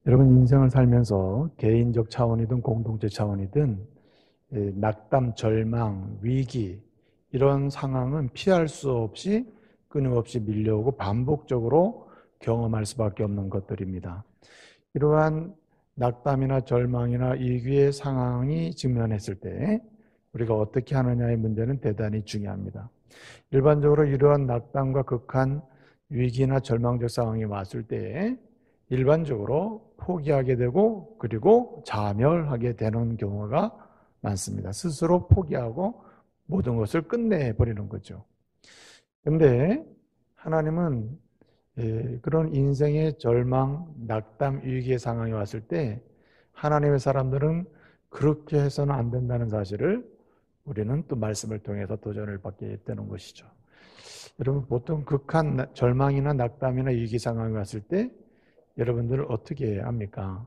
여러분 인생을 살면서 개인적 차원이든 공동체 차원이든 낙담, 절망, 위기 이런 상황은 피할 수 없이 끊임없이 밀려오고 반복적으로 경험할 수밖에 없는 것들입니다. 이러한 낙담이나 절망이나 위기의 상황이 직면했을 때 우리가 어떻게 하느냐의 문제는 대단히 중요합니다. 일반적으로 이러한 낙담과 극한 위기나 절망적 상황이 왔을 때 일반적으로 포기하게 되고 그리고 자멸하게 되는 경우가 많습니다. 스스로 포기하고 모든 것을 끝내버리는 거죠. 그런데 하나님은 그런 인생의 절망, 낙담, 위기의 상황이 왔을 때 하나님의 사람들은 그렇게 해서는 안 된다는 사실을 우리는 또 말씀을 통해서 도전을 받게 되는 것이죠. 여러분 보통 극한 절망이나 낙담이나 위기 상황이 왔을 때 여러분들은 어떻게 합니까?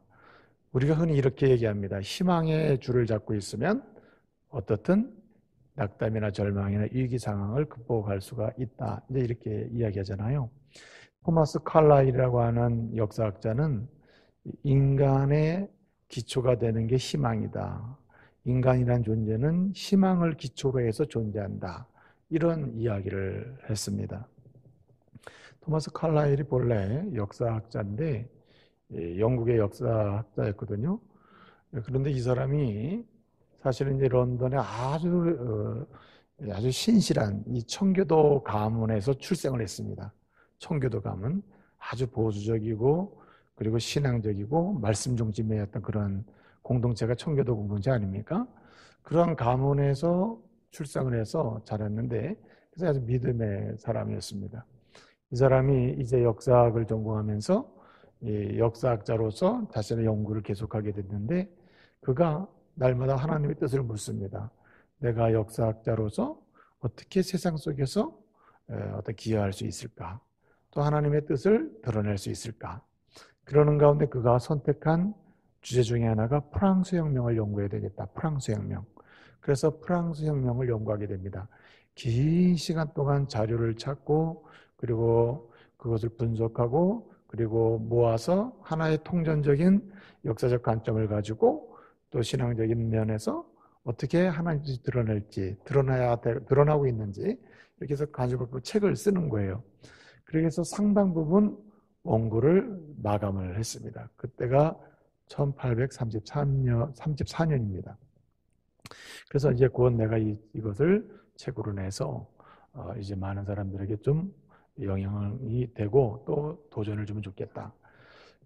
우리가 흔히 이렇게 얘기합니다. 희망의 줄을 잡고 있으면 어떻든 낙담이나 절망이나 위기 상황을 극복할 수가 있다. 이제 이렇게 이야기하잖아요. 토마스 칼라일이라고 하는 역사학자는 인간의 기초가 되는 게 희망이다. 인간이란 존재는 희망을 기초로 해서 존재한다. 이런 이야기를 했습니다. 토마스 칼라일이 본래 역사학자인데 영국의 역사학자였거든요. 그런데 이 사람이 사실은 이제 런던에 아주 신실한 이 청교도 가문에서 출생을 했습니다. 청교도 가문 아주 보수적이고 그리고 신앙적이고 말씀 중심이었던 그런 공동체가 청교도 공동체 아닙니까? 그런 가문에서 출생을 해서 자랐는데 그래서 아주 믿음의 사람이었습니다. 이 사람이 이제 역사학을 전공하면서 이 역사학자로서 자신의 연구를 계속하게 됐는데 그가 날마다 하나님의 뜻을 묻습니다. 내가 역사학자로서 어떻게 세상 속에서 어떻게 기여할 수 있을까? 또 하나님의 뜻을 드러낼 수 있을까? 그러는 가운데 그가 선택한 주제 중에 하나가 프랑스 혁명을 연구해야 되겠다. 프랑스 혁명. 그래서 프랑스 혁명을 연구하게 됩니다. 긴 시간 동안 자료를 찾고 그리고 그것을 분석하고 그리고 모아서 하나의 통전적인 역사적 관점을 가지고 또 신앙적인 면에서 어떻게 하나님이 드러낼지 드러나고 있는지 이렇게 해서 가지고 그 책을 쓰는 거예요. 그래서 상당 부분 원고를 마감을 했습니다. 그때가 1834년입니다. 그래서 이제 곧 내가 이것을 책으로 내서 이제 많은 사람들에게 좀 영향이 되고 또 도전을 주면 좋겠다.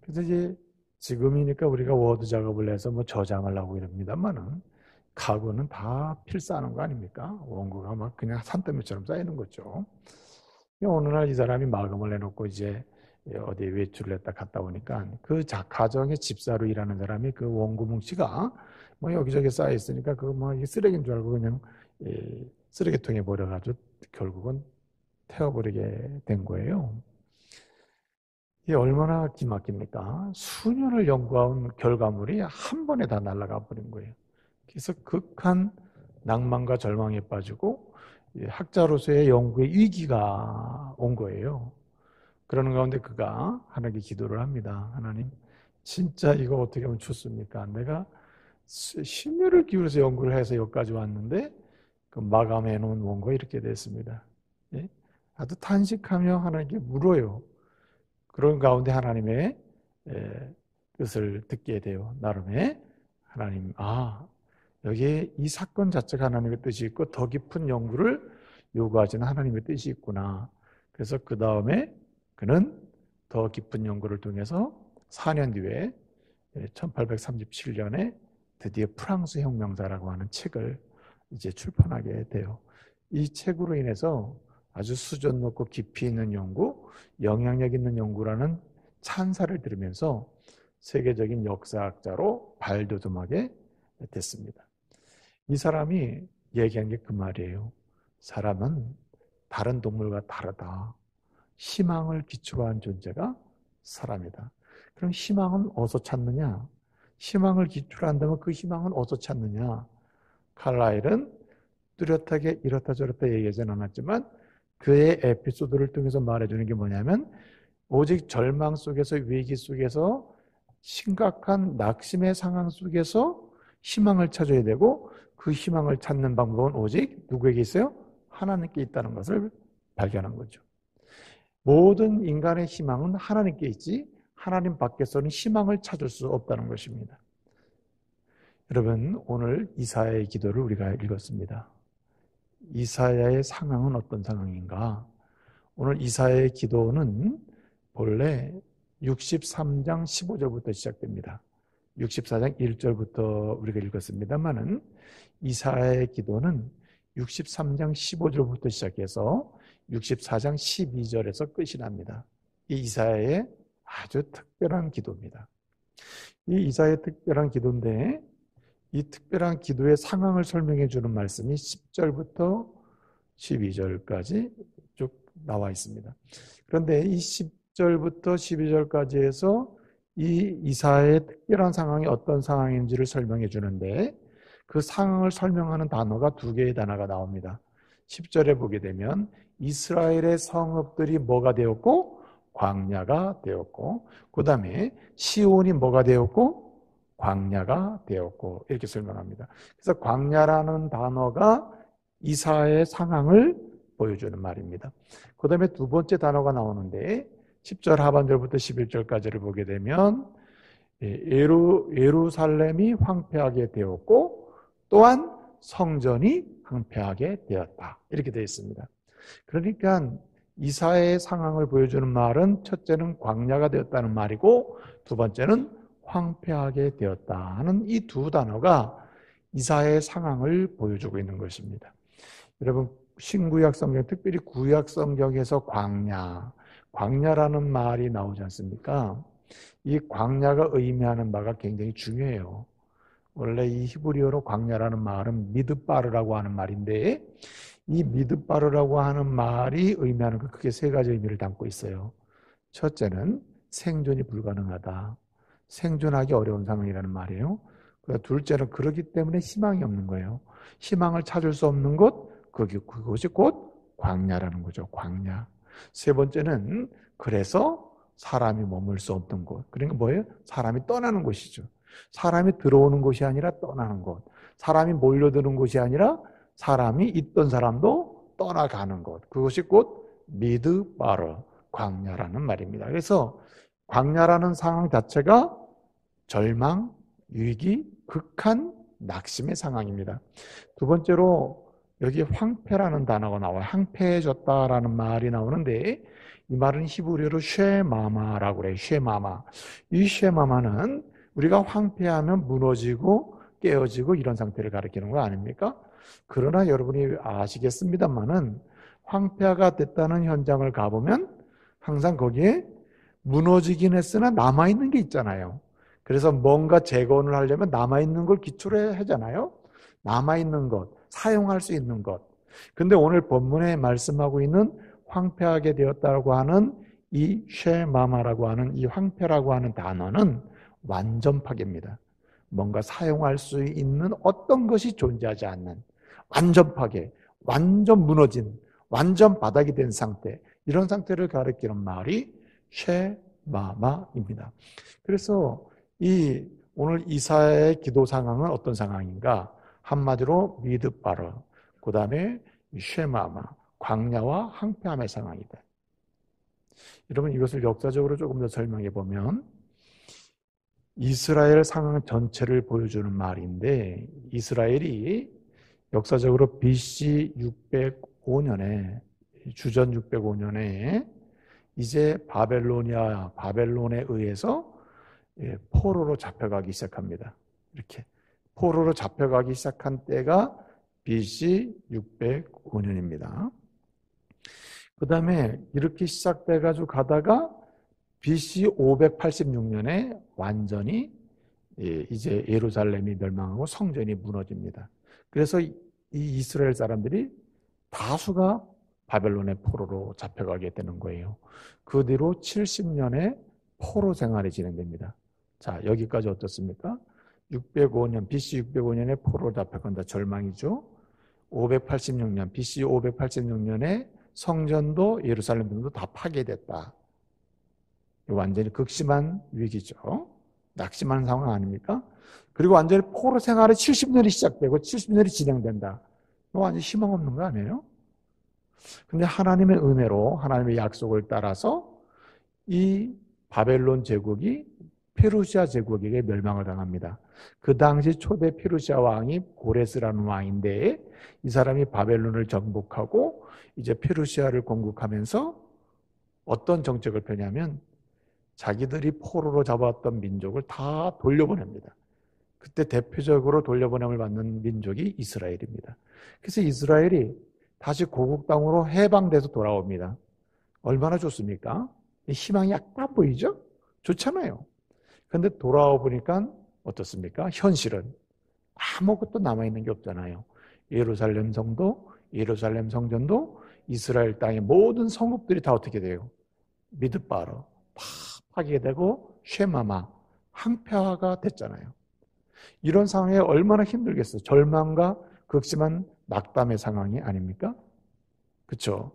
그래서 이제 지금이니까 우리가 워드 작업을 해서 뭐 저장을 하고 이럽니다만은 가구는 다 필사하는 거 아닙니까? 원고가 막 그냥 산더미처럼 쌓이는 거죠. 어느 날 이 사람이 마감을 해놓고 이제 어디 외출을 했다 갔다 오니까 그 가정의 집사로 일하는 사람이 그 원고 뭉치가 뭐 여기저기 쌓여 있으니까 그거 뭐 쓰레기인 줄 알고 그냥 쓰레기통에 버려가지고 결국은 태워버리게 된 거예요. 이게 얼마나 기막힙니까? 수년을 연구한 결과물이 한 번에 다 날아가 버린 거예요. 그래서 극한 낭만과 절망에 빠지고 학자로서의 연구의 위기가 온 거예요. 그러는 가운데 그가 하나님께 기도를 합니다. 하나님, 진짜 이거 어떻게 하면 좋습니까? 내가 심혈을 기울여서 연구를 해서 여기까지 왔는데 그 마감해 놓은 원고가 이렇게 됐습니다. 예? 아주 탄식하며 하나님께 물어요. 그런 가운데 하나님의 뜻을 듣게 돼요. 나름의 하나님, 여기에 이 사건 자체가 하나님의 뜻이 있고 더 깊은 연구를 요구하지는 하나님의 뜻이 있구나. 그래서 그 다음에 그는 더 깊은 연구를 통해서 4년 뒤에 1837년에 드디어 프랑스 혁명사라고 하는 책을 이제 출판하게 돼요. 이 책으로 인해서 아주 수준 높고 깊이 있는 연구, 영향력 있는 연구라는 찬사를 들으면서 세계적인 역사학자로 발돋움하게 됐습니다. 이 사람이 얘기한 게 그 말이에요. 사람은 다른 동물과 다르다. 희망을 기초로 한 존재가 사람이다. 그럼 희망은 어디서 찾느냐? 희망을 기초로 한다면 그 희망은 어디서 찾느냐? 칼라일은 뚜렷하게 이렇다 저렇다 얘기하지는 않았지만 그의 에피소드를 통해서 말해주는 게 뭐냐면 오직 절망 속에서 위기 속에서 심각한 낙심의 상황 속에서 희망을 찾아야 되고 그 희망을 찾는 방법은 오직 누구에게 있어요? 하나님께 있다는 것을 발견한 거죠. 모든 인간의 희망은 하나님께 있지 하나님 밖에서는 희망을 찾을 수 없다는 것입니다. 여러분, 오늘 이사야의 기도를 우리가 읽었습니다. 이사야의 상황은 어떤 상황인가? 오늘 이사야의 기도는 본래 63장 15절부터 시작됩니다. 64장 1절부터 우리가 읽었습니다만은 이사야의 기도는 63장 15절부터 시작해서 64장 12절에서 끝이 납니다. 이 이사야의 아주 특별한 기도입니다. 이 이사야의 특별한 기도인데 이 특별한 기도의 상황을 설명해 주는 말씀이 10절부터 12절까지 쭉 나와 있습니다. 그런데 이 10절부터 12절까지 해서 이 이사야의 특별한 상황이 어떤 상황인지를 설명해 주는데 그 상황을 설명하는 단어가 두 개의 단어가 나옵니다. 10절에 보게 되면 이스라엘의 성읍들이 뭐가 되었고 광야가 되었고 그 다음에 시온이 뭐가 되었고 광야가 되었고 이렇게 설명합니다. 그래서 광야라는 단어가 이사야의 상황을 보여주는 말입니다. 그 다음에 두 번째 단어가 나오는데 10절 하반절부터 11절까지를 보게 되면 예루살렘이 황폐하게 되었고 또한 성전이 황폐하게 되었다. 이렇게 되어 있습니다. 그러니까 이사야의 상황을 보여주는 말은 첫째는 광야가 되었다는 말이고 두 번째는 황폐하게 되었다 하는 이 두 단어가 이사야의 상황을 보여주고 있는 것입니다. 여러분 신구약 성경 특별히 구약 성경에서 광야라는 말이 나오지 않습니까? 이 광야가 의미하는 바가 굉장히 중요해요. 원래 이 히브리어로 광야라는 말은 미드바르라고 하는 말인데 이 미드바르라고 하는 말이 의미하는 것 크게 세 가지 의미를 담고 있어요. 첫째는 생존이 불가능하다. 생존하기 어려운 상황이라는 말이에요. 둘째는 그렇기 때문에 희망이 없는 거예요. 희망을 찾을 수 없는 곳, 그것이 곧 광야라는 거죠. 광야. 세 번째는 그래서 사람이 머물 수 없는 곳. 그러니까 뭐예요? 사람이 떠나는 곳이죠. 사람이 들어오는 곳이 아니라 떠나는 곳. 사람이 몰려드는 곳이 아니라 사람이 있던 사람도 떠나가는 곳. 그것이 곧 미드바르, 광야라는 말입니다. 그래서 광야라는 상황 자체가 절망, 위기, 극한 낙심의 상황입니다. 두 번째로 여기 황폐라는 단어가 나와요. 황폐해졌다라는 말이 나오는데 이 말은 히브리어로 쉐마마라고 그래요. 쉐마마. 이 쉐마마는 우리가 황폐하면 무너지고 깨어지고 이런 상태를 가리키는 거 아닙니까? 그러나 여러분이 아시겠습니다만은 황폐화가 됐다는 현장을 가보면 항상 거기에 무너지긴 했으나 남아있는 게 있잖아요. 그래서 뭔가 재건을 하려면 남아있는 걸 기초로 하잖아요. 남아있는 것, 사용할 수 있는 것. 근데 오늘 본문에 말씀하고 있는 황폐하게 되었다고 하는 이 쉐마마라고 하는 이 황폐라고 하는 단어는 완전 파괴입니다. 뭔가 사용할 수 있는 어떤 것이 존재하지 않는 완전 파괴, 완전 무너진, 완전 바닥이 된 상태, 이런 상태를 가리키는 말이 쉐마마입니다. 그래서 이 오늘 이사야의 기도 상황은 어떤 상황인가? 한마디로 미드바르, 그 다음에 쉐마마, 광야와 황폐함의 상황이다. 여러분 이것을 역사적으로 조금 더 설명해 보면 이스라엘 상황 전체를 보여주는 말인데 이스라엘이 역사적으로 BC 605년에 주전 605년에 이제 바벨론에 의해서 포로로 잡혀가기 시작합니다. 이렇게 포로로 잡혀가기 시작한 때가 BC 605년입니다. 그 다음에 이렇게 시작돼가지고 가다가 BC 586년에 완전히 이제 예루살렘이 멸망하고 성전이 무너집니다. 그래서 이 이스라엘 사람들이 다수가 바벨론의 포로로 잡혀가게 되는 거예요. 그 뒤로 70년의 포로 생활이 진행됩니다. 자, 여기까지 어떻습니까? 605년, BC 605년에 포로로 잡혀간다. 절망이죠. 586년, BC 586년에 성전도 예루살렘도 다 파괴됐다. 완전히 극심한 위기죠. 낙심하는 상황 아닙니까? 그리고 완전히 포로 생활이 70년이 시작되고 70년이 진행된다. 완전히 희망 없는 거 아니에요? 근데 하나님의 은혜로 하나님의 약속을 따라서 이 바벨론 제국이 페르시아 제국에게 멸망을 당합니다. 그 당시 초대 페르시아 왕이 고레스라는 왕인데 이 사람이 바벨론을 정복하고 이제 페르시아를 공국하면서 어떤 정책을 펴냐면 자기들이 포로로 잡았던 민족을 다 돌려보냅니다. 그때 대표적으로 돌려보냄을 받는 민족이 이스라엘입니다. 그래서 이스라엘이 다시 고국 땅으로 해방돼서 돌아옵니다. 얼마나 좋습니까? 희망이 약간 보이죠? 좋잖아요. 그런데 돌아와 보니까 어떻습니까? 현실은 아무것도 남아있는 게 없잖아요. 예루살렘 성도, 예루살렘 성전도 이스라엘 땅의 모든 성읍들이 다 어떻게 돼요? 미드바로 다 파괴되고 쉐마마, 항폐화가 됐잖아요. 이런 상황에 얼마나 힘들겠어요. 절망과 극심한 낙담의 상황이 아닙니까? 그렇죠?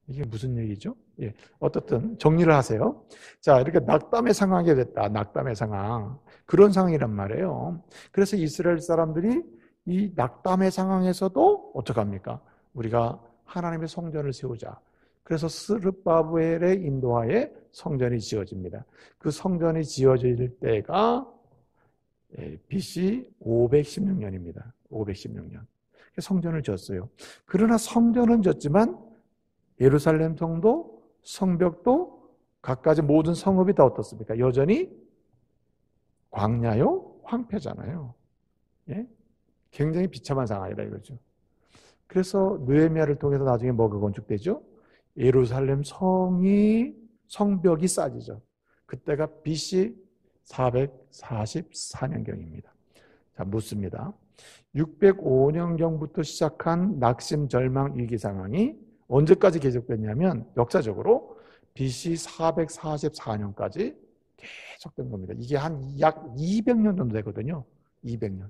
이게 무슨 얘기죠? 예, 어떻든 정리를 하세요. 자, 이렇게 낙담의 상황이 됐다. 낙담의 상황. 그런 상황이란 말이에요. 그래서 이스라엘 사람들이 이 낙담의 상황에서도 어떡합니까? 우리가 하나님의 성전을 세우자. 그래서 스룹바벨의 인도하에 성전이 지어집니다. 그 성전이 지어질 때가 BC 516년입니다. 516년. 성전을 지었어요. 그러나 성전은 지었지만 예루살렘 성도, 성벽도 각가지 모든 성읍이 다 어떻습니까? 여전히 광야요, 황폐잖아요. 예? 굉장히 비참한 상황이다 이거죠. 그래서 느헤미야를 통해서 나중에 뭐가 건축되죠? 예루살렘 성벽이 쌓여지죠. 그때가 BC 444년경입니다. 자, 묻습니다. 605년경부터 시작한 낙심, 절망, 위기 상황이 언제까지 계속됐냐면 역사적으로 BC 444년까지 계속된 겁니다. 이게 한 약 200년 정도 되거든요. 200년.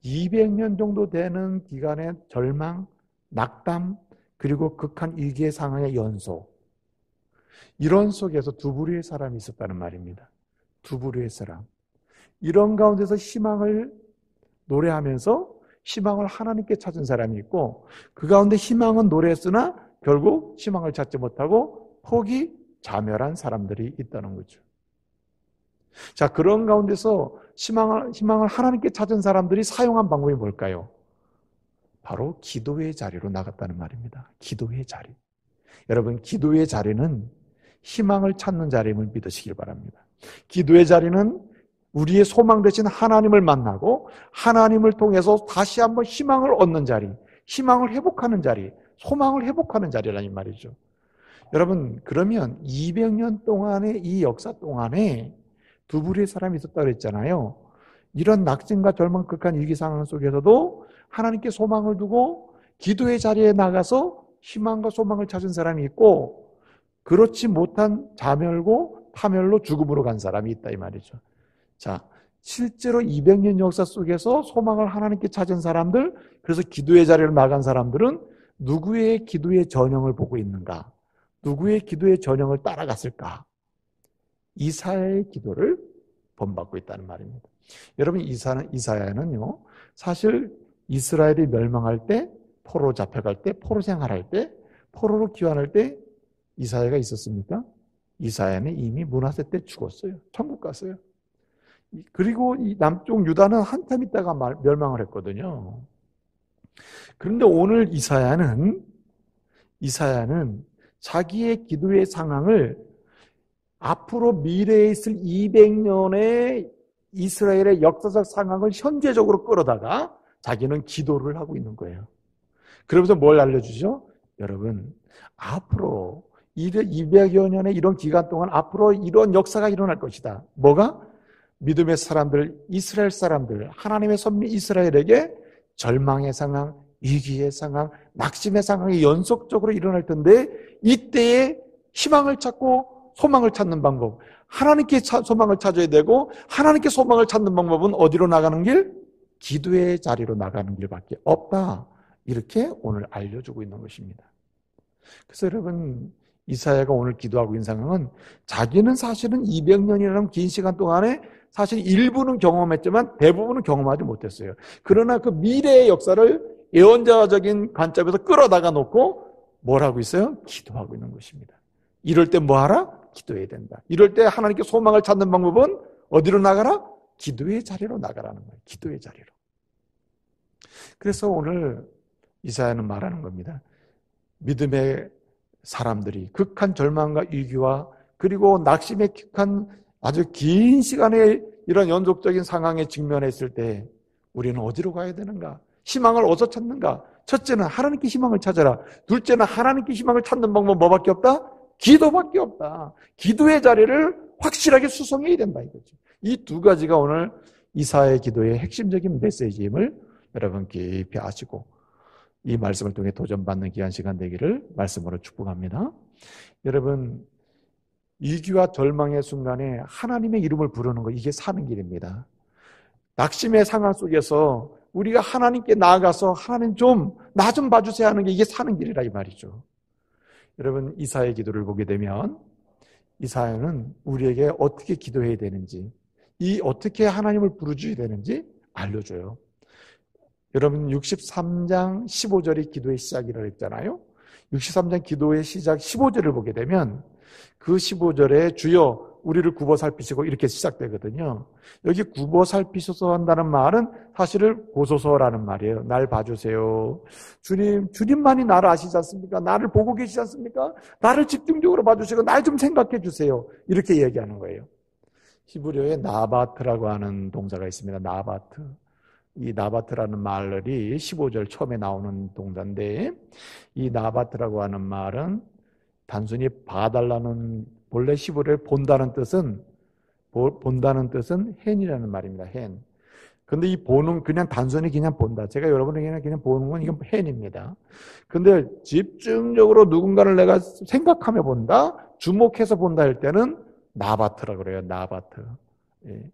200년 정도 되는 기간의 절망, 낙담, 그리고 극한 위기의 상황의 연속. 이런 속에서 두 부류의 사람이 있었다는 말입니다. 두 부류의 사람. 이런 가운데서 희망을 노래하면서 희망을 하나님께 찾은 사람이 있고 그 가운데 희망은 노래했으나 결국 희망을 찾지 못하고 포기, 자멸한 사람들이 있다는 거죠. 자, 그런 가운데서 희망을 하나님께 찾은 사람들이 사용한 방법이 뭘까요? 바로 기도의 자리로 나갔다는 말입니다. 기도의 자리. 여러분, 기도의 자리는 희망을 찾는 자리임을 믿으시길 바랍니다. 기도의 자리는 우리의 소망 되신 하나님을 만나고 하나님을 통해서 다시 한번 희망을 얻는 자리, 희망을 회복하는 자리, 소망을 회복하는 자리라는 말이죠. 여러분, 그러면 200년 동안의 이 역사 동안에 두 부류의 사람이 있었다고 그랬잖아요. 이런 낙심과 절망, 극한 위기 상황 속에서도 하나님께 소망을 두고 기도의 자리에 나가서 희망과 소망을 찾은 사람이 있고 그렇지 못한 자멸고 파멸로 죽음으로 간 사람이 있다 이 말이죠. 자, 실제로 200년 역사 속에서 소망을 하나님께 찾은 사람들, 그래서 기도의 자리로 나간 사람들은 누구의 기도의 전형을 보고 있는가? 누구의 기도의 전형을 따라갔을까? 이사야의 기도를 본받고 있다는 말입니다. 여러분, 이사야는요, 사실 이스라엘이 멸망할 때, 포로로 잡혀갈 때, 포로 생활할 때, 포로로 귀환할 때 이사야가 있었습니까? 이사야는 이미 문하세 때 죽었어요. 천국 갔어요. 그리고 이 남쪽 유다는 한참 있다가 멸망을 했거든요. 그런데 오늘 이사야는 자기의 기도의 상황을 앞으로 미래에 있을 200년의 이스라엘의 역사적 상황을 현재적으로 끌어다가 자기는 기도를 하고 있는 거예요. 그러면서 뭘 알려주죠? 여러분, 앞으로 200여 년의 이런 기간 동안 앞으로 이런 역사가 일어날 것이다. 뭐가? 믿음의 사람들, 이스라엘 사람들, 하나님의 선민 이스라엘에게 절망의 상황, 위기의 상황, 낙심의 상황이 연속적으로 일어날 텐데 이때에 희망을 찾고 소망을 찾는 방법, 하나님께 소망을 찾아야 되고 하나님께 소망을 찾는 방법은 어디로 나가는 길? 기도의 자리로 나가는 길밖에 없다. 이렇게 오늘 알려주고 있는 것입니다. 그래서 여러분, 이사야가 오늘 기도하고 있는 상황은 자기는 사실은 200년이라는 긴 시간 동안에 사실 일부는 경험했지만 대부분은 경험하지 못했어요. 그러나 그 미래의 역사를 예언자적인 관점에서 끌어다가 놓고 뭘 하고 있어요? 기도하고 있는 것입니다. 이럴 때 뭐 하라? 기도해야 된다. 이럴 때 하나님께 소망을 찾는 방법은 어디로 나가라? 기도의 자리로 나가라는 거예요. 기도의 자리로. 그래서 오늘 이사야는 말하는 겁니다. 믿음의 사람들이 극한 절망과 위기와 그리고 낙심의 극한 아주 긴 시간의 이런 연속적인 상황에 직면했을 때 우리는 어디로 가야 되는가? 희망을 어디서 찾는가? 첫째는 하나님께 희망을 찾아라. 둘째는 하나님께 희망을 찾는 방법은 뭐밖에 없다? 기도밖에 없다. 기도의 자리를 확실하게 수성해야 된다 이거죠. 이 두 가지가 오늘 이사야의 기도의 핵심적인 메시지임을 여러분 깊이 아시고 이 말씀을 통해 도전받는 귀한 시간 되기를 말씀으로 축복합니다. 여러분, 위기와 절망의 순간에 하나님의 이름을 부르는 거, 이게 사는 길입니다. 낙심의 상황 속에서 우리가 하나님께 나아가서 하나님 나 좀 봐주세요 하는 게 이게 사는 길이라 이 말이죠. 여러분, 이사야의 기도를 보게 되면 이사야는 우리에게 어떻게 기도해야 되는지, 어떻게 하나님을 부르줘야 되는지 알려줘요. 여러분 63장 15절이 기도의 시작이라고 했잖아요. 63장 기도의 시작 15절을 보게 되면 그 15절에 주여 우리를 굽어 살피시고 이렇게 시작되거든요. 여기 굽어 살피셔서 한다는 말은 사실은 보소서라는 말이에요. 날 봐주세요. 주님만이 나를 아시지 않습니까? 나를 보고 계시지 않습니까? 나를 집중적으로 봐주시고 날 좀 생각해 주세요. 이렇게 얘기하는 거예요. 히브리어에 나바트라고 하는 동사가 있습니다. 나바트. 이 나바트라는 말이 15절 처음에 나오는 동사인데 이 나바트라고 하는 말은 단순히 봐달라는 본래 히브리어에 본다는 뜻은 헨이라는 말입니다. 헨. 근데 이 보는 그냥 단순히 그냥 본다. 제가 여러분에게 그냥 보는 건 이건 헨입니다. 근데 집중적으로 누군가를 내가 생각하며 본다, 주목해서 본다 할 때는 나바트라고 그래요. 나바트. 예.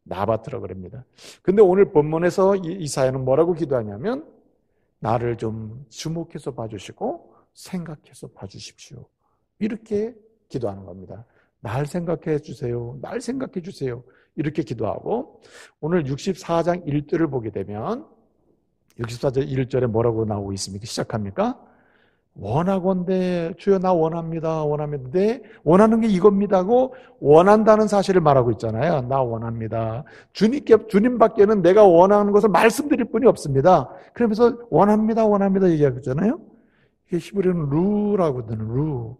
나바트라고 그럽니다. 근데 오늘 본문에서 이사야는 뭐라고 기도하냐면 나를 좀 주목해서 봐주시고 생각해서 봐주십시오. 이렇게 기도하는 겁니다. 날 생각해 주세요. 날 생각해 주세요. 이렇게 기도하고 오늘 64장 1절을 보게 되면 64장 1절에 뭐라고 나오고 있습니까? 시작합니까? 원하건대 주여 나 원합니다. 원합니다. 원하는 게 이겁니다 하고 원한다는 사실을 말하고 있잖아요. 나 원합니다. 주님밖에는 내가 원하는 것을 말씀드릴 분이 없습니다. 그러면서 원합니다. 원합니다 얘기하고 있잖아요. 이게 히브리어는 루라고 하거든요. 루.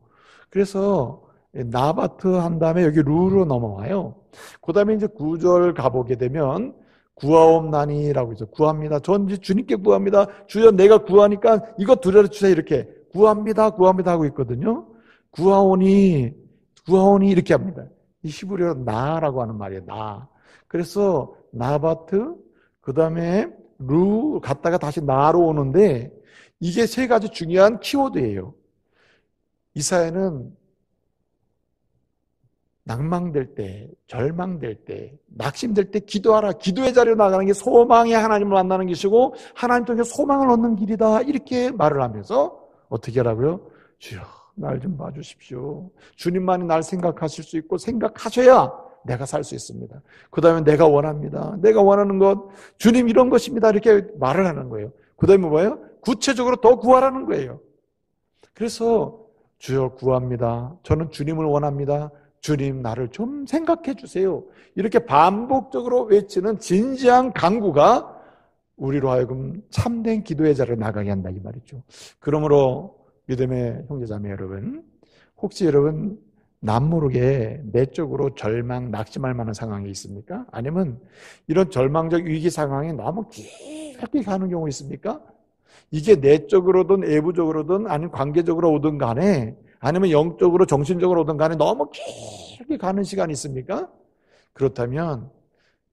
그래서 나바트 한 다음에 여기 루로 넘어와요. 그 다음에 이제 9절 가보게 되면 구하옵나니라고 해서 구합니다. 전 이제 주님께 구합니다. 주여 내가 구하니까 이거 들려주세요. 이렇게 구합니다. 하고 있거든요. 구하오니 이렇게 합니다. 이 히브리어로 나라고 하는 말이에요. 나. 그래서 나바트 그 다음에 루 갔다가 다시 나로 오는데 이게 세 가지 중요한 키워드예요. 이사야는 낭망될 때, 절망될 때, 낙심될 때 기도하라. 기도의 자리로 나가는 게 소망의 하나님을 만나는 것이고 하나님 통해 소망을 얻는 길이다. 이렇게 말을 하면서 어떻게 하라고요? 주여 날 좀 봐주십시오. 주님만이 날 생각하실 수 있고 생각하셔야 내가 살 수 있습니다. 그 다음에 내가 원합니다. 내가 원하는 것 주님 이런 것입니다. 이렇게 말을 하는 거예요. 그 다음에 뭐예요? 구체적으로 더 구하라는 거예요. 그래서 주여 구합니다. 저는 주님을 원합니다. 주님 나를 좀 생각해 주세요. 이렇게 반복적으로 외치는 진지한 간구가 우리로 하여금 참된 기도의 자리로 나가게 한다 이 말이죠. 그러므로 믿음의 형제자매 여러분, 혹시 여러분 남모르게 내적으로 절망, 낙심할 만한 상황이 있습니까? 아니면 이런 절망적 위기 상황에 너무 깊게 가는 경우 있습니까? 이게 내적으로든 외부적으로든 아니면 관계적으로 오든 간에 아니면 영적으로 정신적으로 오든 간에 너무 깊게 가는 시간이 있습니까? 그렇다면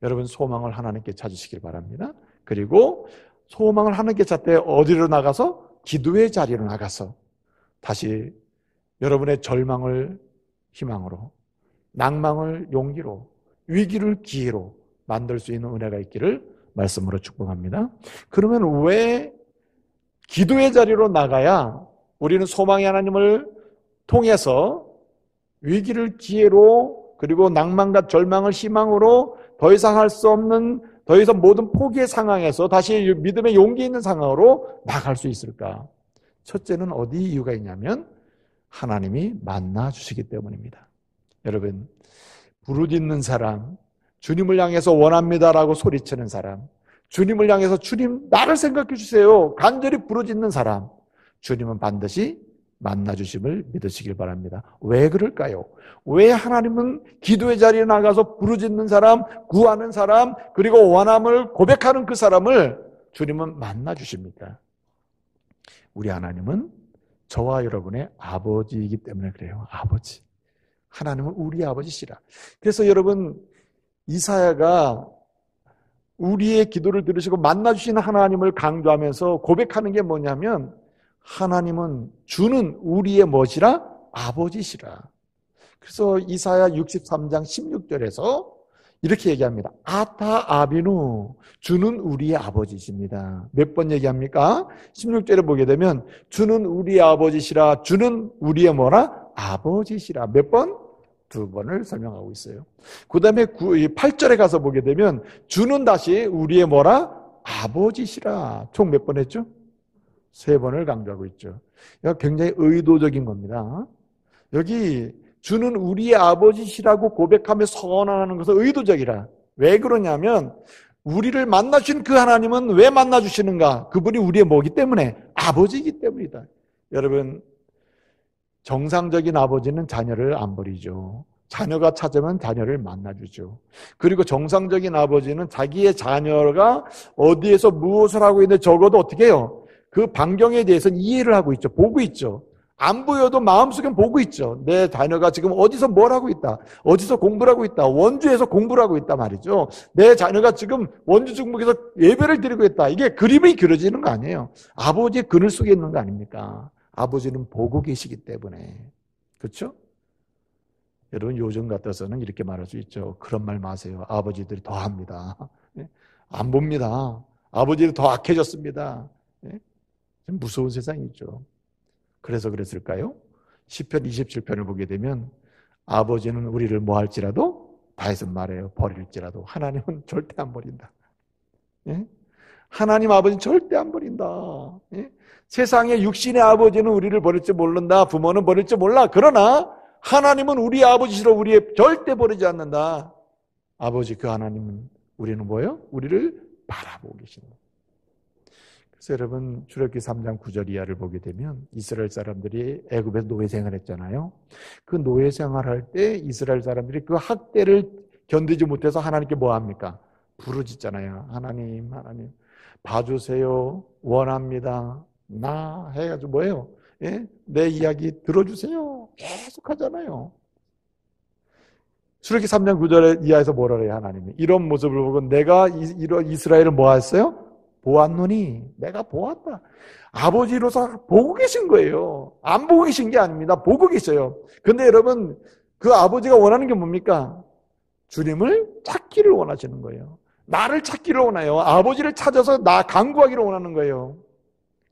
여러분 소망을 하나님께 찾으시길 바랍니다. 그리고 소망을 하나님께 찾되 어디로 나가서? 기도의 자리로 나가서 다시 여러분의 절망을 희망으로, 낭망을 용기로, 위기를 기회로 만들 수 있는 은혜가 있기를 말씀으로 축복합니다. 그러면 왜 기도의 자리로 나가야 우리는 소망의 하나님을 통해서 위기를 기회로, 그리고 낭만과 절망을 희망으로 더 이상 할 수 없는, 더 이상 모든 포기의 상황에서 다시 믿음의 용기 있는 상황으로 나갈 수 있을까? 첫째는 어디 이유가 있냐면 하나님이 만나 주시기 때문입니다. 여러분, 부르짖는 사람, 주님을 향해서 원합니다라고 소리치는 사람, 주님을 향해서 주님 나를 생각해 주세요 간절히 부르짖는 사람, 주님은 반드시 만나 주심을 믿으시길 바랍니다. 왜 그럴까요? 왜 하나님은 기도의 자리에 나가서 부르짖는 사람, 구하는 사람, 그리고 원함을 고백하는 그 사람을 주님은 만나 주십니까? 우리 하나님은 저와 여러분의 아버지이기 때문에 그래요. 아버지. 하나님은 우리 아버지시라. 그래서 여러분, 이사야가 우리의 기도를 들으시고 만나주시는 하나님을 강조하면서 고백하는 게 뭐냐면, 하나님은 주는 우리의 무엇이라? 아버지시라. 그래서 이사야 63장 16절에서 이렇게 얘기합니다. 아타 아비누, 주는 우리의 아버지십니다. 몇 번 얘기합니까? 16절에 보게 되면 주는 우리의 아버지시라, 주는 우리의 뭐라? 아버지시라. 몇 번? 두 번을 설명하고 있어요. 그 다음에 8절에 가서 보게 되면 주는 다시 우리의 뭐라? 아버지시라. 총 몇 번 했죠? 세 번을 강조하고 있죠. 굉장히 의도적인 겁니다. 여기 주는 우리의 아버지시라고 고백하며 선언하는 것은 의도적이라. 왜 그러냐면 우리를 만나주신 그 하나님은 왜 만나주시는가? 그분이 우리의 뭐기 때문에? 아버지이기 때문이다. 여러분, 정상적인 아버지는 자녀를 안 버리죠. 자녀가 찾으면 자녀를 만나주죠. 그리고 정상적인 아버지는 자기의 자녀가 어디에서 무엇을 하고 있는데 적어도 어떻게 해요? 그 반경에 대해서는 이해를 하고 있죠. 보고 있죠. 안 보여도 마음속엔 보고 있죠. 내 자녀가 지금 어디서 뭘 하고 있다. 어디서 공부를 하고 있다. 원주에서 공부를 하고 있다 말이죠. 내 자녀가 지금 원주 중국에서 예배를 드리고 있다. 이게 그림이 그려지는 거 아니에요. 아버지의 그늘 속에 있는 거 아닙니까? 아버지는 보고 계시기 때문에. 그렇죠? 여러분, 요즘 같아서는 이렇게 말할 수 있죠. 그런 말 마세요. 아버지들이 더 합니다. 안 봅니다. 아버지들이 더 악해졌습니다. 무서운 세상이죠. 그래서 그랬을까요? 시편 27편을 보게 되면 아버지는 우리를 뭐 할지라도, 다해서 말해요. 버릴지라도 하나님은 절대 안 버린다. 하나님 아버지는 절대 안 버린다. 세상의 육신의 아버지는 우리를 버릴지 모른다. 부모는 버릴지 몰라. 그러나 하나님은 우리 아버지시로 우리의 절대 버리지 않는다. 아버지 그 하나님은 우리는 뭐예요? 우리를 바라보고 계신다. 그래서 여러분, 출애굽기 3장 9절 이하를 보게 되면 이스라엘 사람들이 애굽에서 노예 생활했잖아요. 그 노예 생활할 때 이스라엘 사람들이 그 학대를 견디지 못해서 하나님께 뭐 합니까? 부르짖잖아요. 하나님, 하나님 봐주세요. 원합니다. 나 해가지고 뭐예요? 내 이야기 들어주세요. 계속 하잖아요. 출애굽기 3장 9절 이하에서 뭐라 그래요? 하나님이 이런 모습을 보고 내가 이스라엘을 뭐 했어요? 보았노니, 내가 보았다. 아버지로서 보고 계신 거예요. 안 보고 계신 게 아닙니다. 보고 계셔요. 근데 여러분, 그 아버지가 원하는 게 뭡니까? 주님을 찾기를 원하시는 거예요. 나를 찾기를 원해요. 아버지를 찾아서 나 간구하기를 원하는 거예요.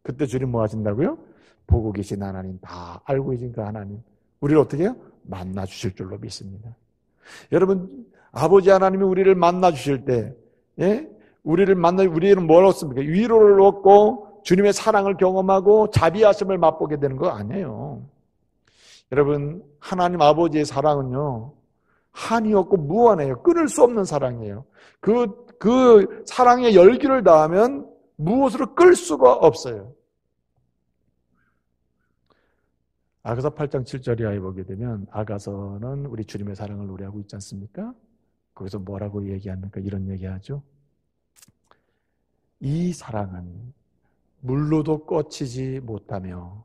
그때 주님 뭐 하신다고요? 보고 계신 하나님, 다 알고 계신 그 하나님, 우리를 어떻게 해요? 만나 주실 줄로 믿습니다. 여러분, 아버지 하나님이 우리를 만나 주실 때, 우리는 뭘 얻습니까? 위로를 얻고 주님의 사랑을 경험하고 자비하심을 맛보게 되는 거 아니에요. 여러분, 하나님 아버지의 사랑은요, 한이 없고 무한해요. 끊을 수 없는 사랑이에요. 그 사랑의 열기를 다하면 무엇으로 끌 수가 없어요. 아가서 8장 7절 이하에 보게 되면 아가서는 우리 주님의 사랑을 노래하고 있지 않습니까? 거기서 뭐라고 얘기합니까? 이런 얘기하죠. 이 사랑은 물로도 꺼치지 못하며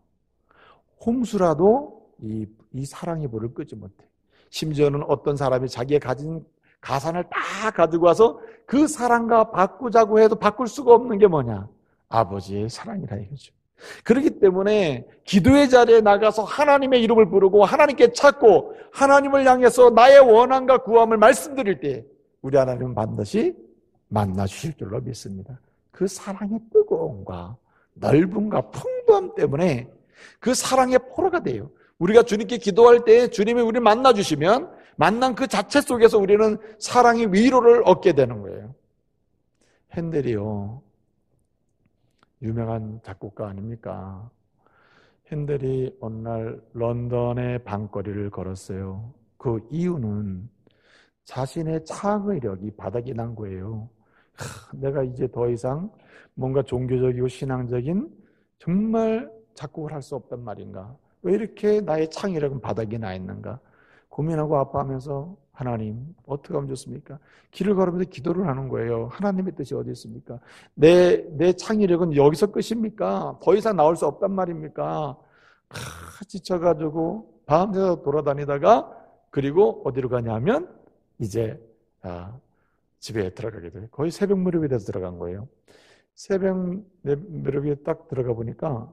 홍수라도 이 사랑의 불을 끄지 못해. 심지어는 어떤 사람이 자기의 가진 가산을 다 가지고 와서 그 사랑과 바꾸자고 해도 바꿀 수가 없는 게 뭐냐? 아버지의 사랑이라 이거죠. 그렇기 때문에 기도의 자리에 나가서 하나님의 이름을 부르고 하나님께 찾고 하나님을 향해서 나의 원함과 구함을 말씀드릴 때 우리 하나님은 반드시 만나 주실 줄로 믿습니다. 그 사랑의 뜨거움과 넓음과 풍부함 때문에 그 사랑의 포로가 돼요. 우리가 주님께 기도할 때 주님이 우리를 만나주시면 만난 그 자체 속에서 우리는 사랑의 위로를 얻게 되는 거예요. 핸델이요, 유명한 작곡가 아닙니까? 핸델이 어느 날 런던의 밤거리를 걸었어요. 그 이유는 자신의 창의력이 바닥이 난 거예요. 내가 이제 더 이상 뭔가 종교적이고 신앙적인 정말 작곡을 할 수 없단 말인가? 왜 이렇게 나의 창의력은 바닥이 나 있는가? 고민하고 아파하면서 하나님 어떻게 하면 좋습니까? 길을 걸으면서 기도를 하는 거예요. 하나님의 뜻이 어디 있습니까? 내 창의력은 여기서 끝입니까? 더 이상 나올 수 없단 말입니까? 지쳐가지고 밤새서 돌아다니다가 그리고 어디로 가냐면 이제 집에 들어가게 돼요. 거의 새벽 무렵에 돼서 들어간 거예요. 새벽 무렵에 딱 들어가 보니까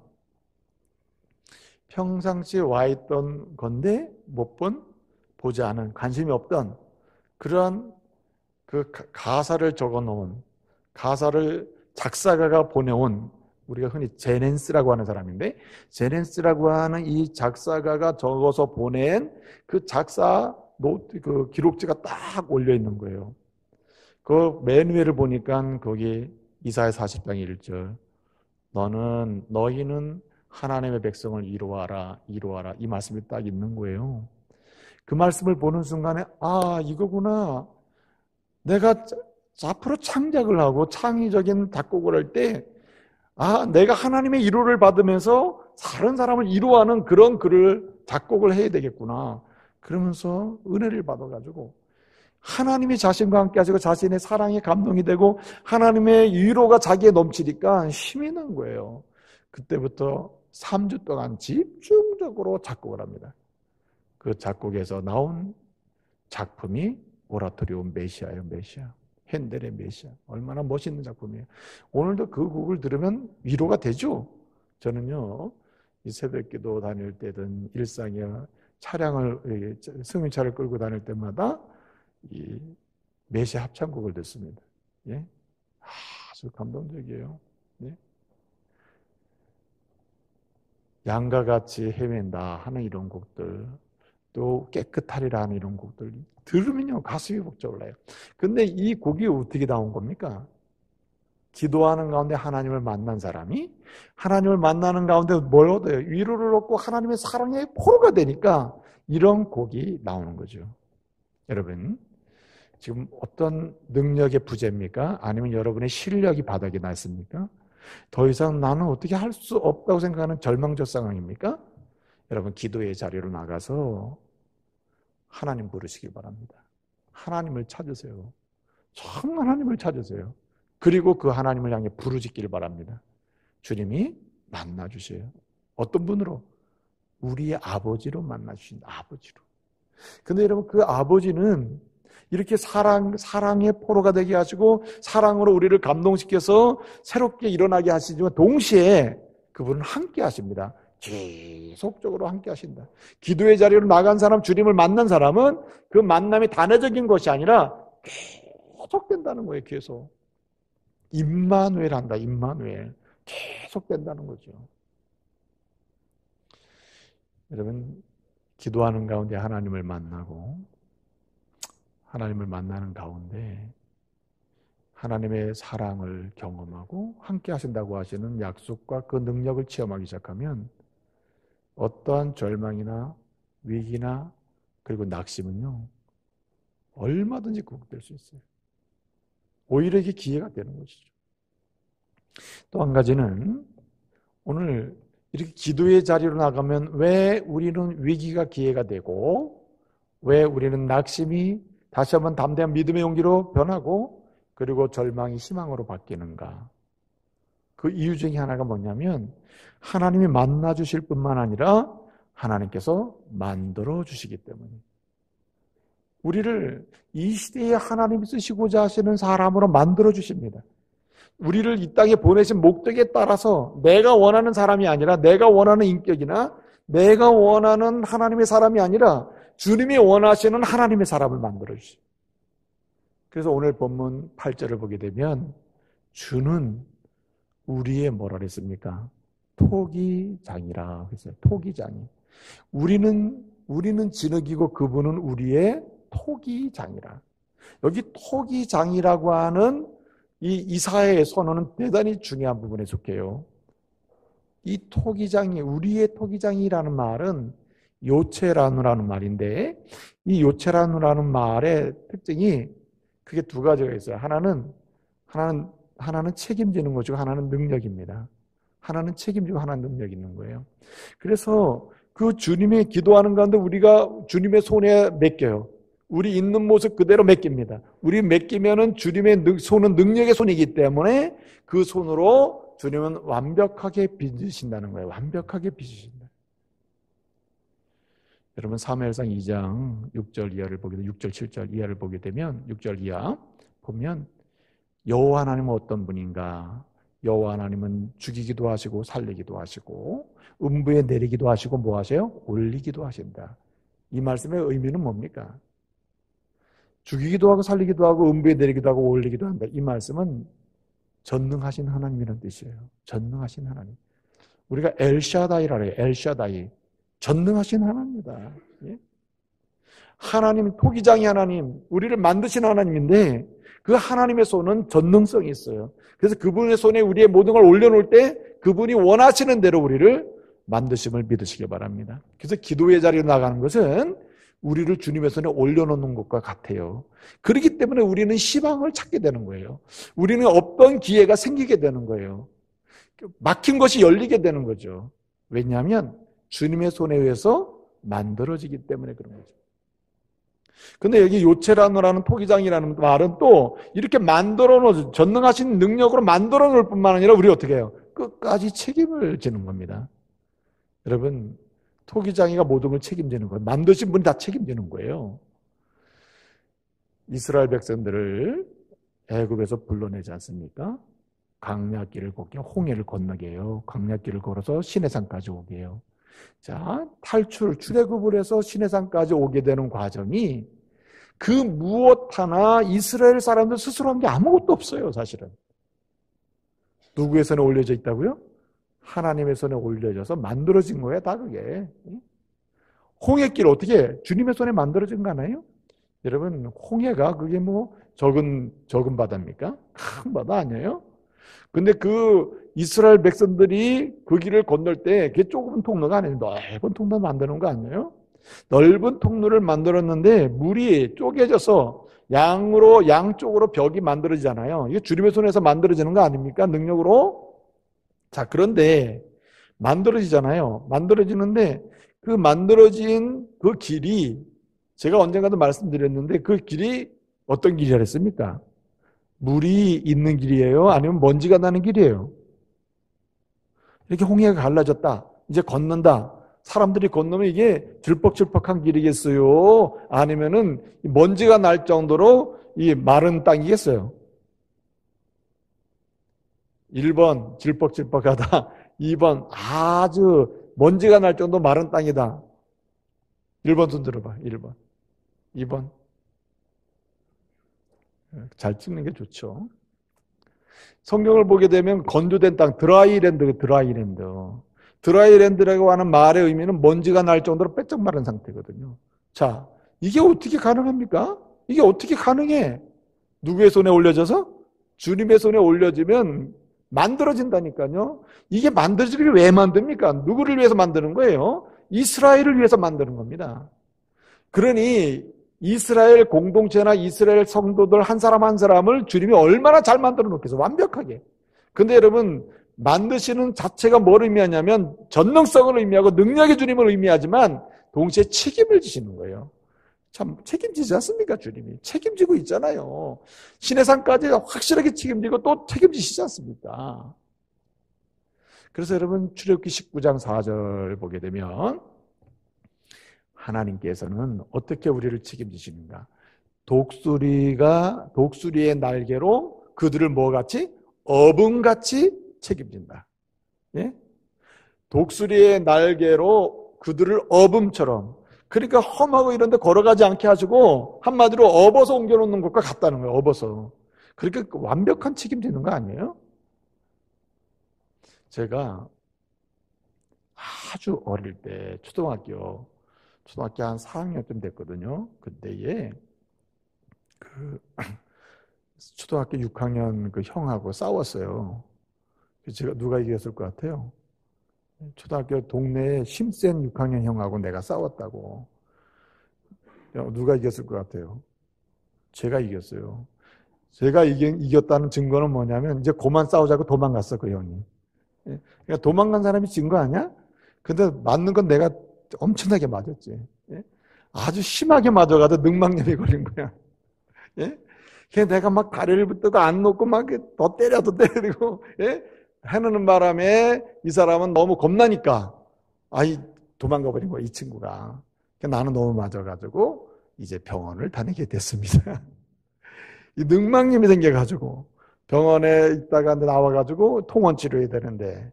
평상시에 와 있던 건데 보지 않은, 관심이 없던 그러한 그 가사를 적어 놓은, 가사를 작사가가 보내온, 우리가 흔히 제넨스라고 하는 사람인데, 제넨스라고 하는 이 작사가가 적어서 보낸 그 작사 노트, 그 기록지가 딱 올려 있는 거예요. 그 맨 위를 보니까 거기 이사야 40장 1절, 너희는 하나님의 백성을 이루어라 이 말씀이 딱 있는 거예요. 그 말씀을 보는 순간에 이거구나. 내가 앞으로 창작을 하고 창의적인 작곡을 할 때 내가 하나님의 위로를 받으면서 다른 사람을 위로하는 그런 글을 작곡을 해야 되겠구나. 그러면서 은혜를 받아가지고 하나님이 자신과 함께 하시고 자신의 사랑에 감동이 되고 하나님의 위로가 자기에 넘치니까 힘이 난 거예요. 그때부터 3주 동안 집중적으로 작곡을 합니다. 그 작곡에서 나온 작품이 오라토리온 메시아예요. 메시아. 핸델의 메시아. 얼마나 멋있는 작품이에요. 오늘도 그 곡을 들으면 위로가 되죠. 저는요, 이 새벽기도 다닐 때든 일상에 승용차를 끌고 다닐 때마다 이 메시아 합창곡을 듣습니다. 예? 아주 감동적이에요. 예? 양과 같이 헤맨다 하는 이런 곡들, 또 깨끗하리라 하는 이런 곡들 들으면요 가슴이 벅차올라요. 근데 이 곡이 어떻게 나온 겁니까? 기도하는 가운데 하나님을 만난 사람이 하나님을 만나는 가운데 뭘 얻어요? 위로를 얻고 하나님의 사랑의 포로가 되니까 이런 곡이 나오는 거죠. 여러분, 지금 어떤 능력의 부재입니까? 아니면 여러분의 실력이 바닥이 났습니까? 더 이상 나는 어떻게 할 수 없다고 생각하는 절망적 상황입니까? 여러분, 기도의 자리로 나가서 하나님 부르시길 바랍니다. 하나님을 찾으세요. 정말 하나님을 찾으세요. 그리고 그 하나님을 향해 부르짖기를 바랍니다. 주님이 만나주세요. 어떤 분으로? 우리의 아버지로 만나주신다. 아버지로. 근데 여러분, 그 아버지는 이렇게 사랑의 포로가 되게 하시고 사랑으로 우리를 감동시켜서 새롭게 일어나게 하시지만 동시에 그분은 함께 하십니다. 지속적으로 함께 하신다. 기도의 자리로 나간 사람, 주님을 만난 사람은 그 만남이 단회적인 것이 아니라 계속된다는 거예요. 계속. 임마누엘 한다. 임마누엘. 계속된다는 거죠. 여러분, 기도하는 가운데 하나님을 만나고 하나님을 만나는 가운데 하나님의 사랑을 경험하고 함께 하신다고 하시는 약속과 그 능력을 체험하기 시작하면 어떠한 절망이나 위기나 그리고 낙심은요 얼마든지 극복될 수 있어요. 오히려 이게 기회가 되는 것이죠. 또 한 가지는 오늘 이렇게 기도의 자리로 나가면 왜 우리는 위기가 기회가 되고 왜 우리는 낙심이 다시 한번 담대한 믿음의 용기로 변하고 그리고 절망이 희망으로 바뀌는가? 그 이유 중에 하나가 뭐냐면 하나님이 만나 주실 뿐만 아니라 하나님께서 만들어 주시기 때문에 우리를 이 시대에 하나님이 쓰시고자 하시는 사람으로 만들어 주십니다. 우리를 이 땅에 보내신 목적에 따라서 내가 원하는 사람이 아니라 내가 원하는 인격이나 내가 원하는 하나님의 사람이 아니라 주님이 원하시는 하나님의 사람을 만들어 주십니다. 그래서 오늘 본문 8절을 보게 되면 주는 우리의 뭐라 그랬습니까? 토기장이라 그랬어요. 토기장이. 우리는 진흙이고 그분은 우리의 토기장이라. 여기 토기장이라고 하는 이 이사야의 선언은 대단히 중요한 부분에 속해요. 이 토기장이, 우리의 토기장이라는 말은 요체라누라는 말인데, 이 요체라누라는 말의 특징이 크게 두 가지가 있어요. 하나는 책임지는 것이고 하나는 능력입니다. 하나는 책임지고 하나는 능력이 있는 거예요. 그래서 그 주님의 기도하는 가운데 우리가 주님의 손에 맡겨요. 우리 있는 모습 그대로 맡깁니다. 우리 맡기면은 주님의 손은 능력의 손이기 때문에 그 손으로 주님은 완벽하게 빚으신다는 거예요. 완벽하게 빚으신다. 여러분 사무엘상 2장 6절 이하를 보게 되면 6절 7절 이하를 보게 되면 6절 이하 보면 여호와 하나님은 어떤 분인가? 여호와 하나님은 죽이기도 하시고 살리기도 하시고 음부에 내리기도 하시고 뭐 하세요? 올리기도 하신다. 이 말씀의 의미는 뭡니까? 죽이기도 하고 살리기도 하고 음부에 내리기도 하고 올리기도 한다. 이 말씀은 전능하신 하나님이라는 뜻이에요. 전능하신 하나님. 우리가 엘샤다이라 해요. 엘샤다이. 전능하신 하나님이다. 예? 하나님, 토기장이 하나님, 우리를 만드신 하나님인데 그 하나님의 손은 전능성이 있어요. 그래서 그분의 손에 우리의 모든 걸 올려놓을 때 그분이 원하시는 대로 우리를 만드심을 믿으시기 바랍니다. 그래서 기도의 자리로 나가는 것은 우리를 주님의 손에 올려놓는 것과 같아요. 그렇기 때문에 우리는 희망을 찾게 되는 거예요. 우리는 없던 기회가 생기게 되는 거예요. 막힌 것이 열리게 되는 거죠. 왜냐하면 주님의 손에 의해서 만들어지기 때문에 그런 거죠. 근데 여기 요체라노라는 토기장이라는 말은 또 이렇게 만들어 놓은 전능하신 능력으로 만들어 놓을 뿐만 아니라 우리 어떻게 해요? 끝까지 책임을 지는 겁니다. 여러분 토기장이가 모든 걸 책임지는 거예요. 만드신 분이 다 책임지는 거예요. 이스라엘 백성들을 애굽에서 불러내지 않습니까? 광야길을 걷게 홍해를 건너게 해요. 광야길을 걸어서 시내산까지 오게 해요. 자, 출애굽을 해서 시내산까지 오게 되는 과정이 그 무엇 하나 이스라엘 사람들 스스로 한 게 아무것도 없어요, 사실은. 누구의 손에 올려져 있다고요? 하나님의 손에 올려져서 만들어진 거예요, 다 그게. 홍해길 어떻게 해? 주님의 손에 만들어진 거 아니에요? 여러분, 홍해가 그게 뭐 적은 바다입니까? 큰 바다 아니에요? 근데 그 이스라엘 백성들이 그 길을 건널 때 그게 좁은 통로가 아니에요. 넓은 통로 만드는 거 아니에요? 넓은 통로를 만들었는데 물이 쪼개져서 양쪽으로 벽이 만들어지잖아요. 이게 주님의 손에서 만들어지는 거 아닙니까? 능력으로. 자, 그런데 만들어지잖아요. 만들어지는데 그 만들어진 그 길이 제가 언젠가도 말씀드렸는데 그 길이 어떤 길이라 했습니까? 물이 있는 길이에요? 아니면 먼지가 나는 길이에요? 이렇게 홍해가 갈라졌다. 이제 건넌다. 사람들이 건너면 이게 들뻑들뻑한 길이겠어요? 아니면은 먼지가 날 정도로 이 마른 땅이겠어요? 1번 질뻑질뻑하다. 2번 아주 먼지가 날 정도 마른 땅이다. 1번 손 들어봐. 1번. 2번. 잘 찍는 게 좋죠. 성경을 보게 되면 건조된 땅, 드라이랜드. 드라이랜드라고 하는 말의 의미는 먼지가 날 정도로 빼쩍 마른 상태거든요. 자, 이게 어떻게 가능합니까? 이게 어떻게 가능해? 누구의 손에 올려져서? 주님의 손에 올려지면 만들어진다니까요. 이게 만들어지길 왜 만듭니까? 누구를 위해서 만드는 거예요? 이스라엘을 위해서 만드는 겁니다. 그러니 이스라엘 공동체나 이스라엘 성도들 한 사람 한 사람을 주님이 얼마나 잘 만들어 놓겠어요. 완벽하게. 근데 여러분 만드시는 자체가 뭘 의미하냐면 전능성을 의미하고 능력의 주님을 의미하지만 동시에 책임을 지시는 거예요. 참 책임지지 않습니까? 주님이 책임지고 있잖아요. 시내산까지 확실하게 책임지고 또 책임지시지 않습니까? 그래서 여러분 출애굽기 19장 4절 보게 되면 하나님께서는 어떻게 우리를 책임지시는가? 독수리의 날개로 그들을 뭐같이? 어분같이 책임진다. 예? 독수리의 날개로 그들을 어분처럼, 그러니까 험하고 이런 데 걸어가지 않게 하시고 한마디로 업어서 옮겨놓는 것과 같다는 거예요. 업어서. 그러니까 완벽한 책임지는 거 아니에요? 제가 아주 어릴 때 초등학교 한 4학년쯤 됐거든요. 그때에 그 초등학교 6학년 그 형하고 싸웠어요. 제가 누가 이겼을 것 같아요? 초등학교 동네에 힘센 6학년 형하고 내가 싸웠다고. 누가 이겼을 것 같아요? 제가 이겼어요. 제가 이겼다는 증거는 뭐냐면 이제 그만 싸우자고 도망갔어, 그 형이. 그러니까 도망간 사람이 진 거 아니야? 근데 맞는 건 내가 엄청나게 맞았지. 아주 심하게 맞아가지고 늑막염이 걸린 거야. 그래서 내가 막 다리를 붙들고 안 놓고 막 더 때리고 해놓는 바람에 이 사람은 너무 겁나니까 도망가 버린 거야, 이 친구가. 나는 너무 맞아가지고 이제 병원을 다니게 됐습니다. 이 늑막염이 생겨가지고 병원에 있다가 나와가지고 통원 치료해야 되는데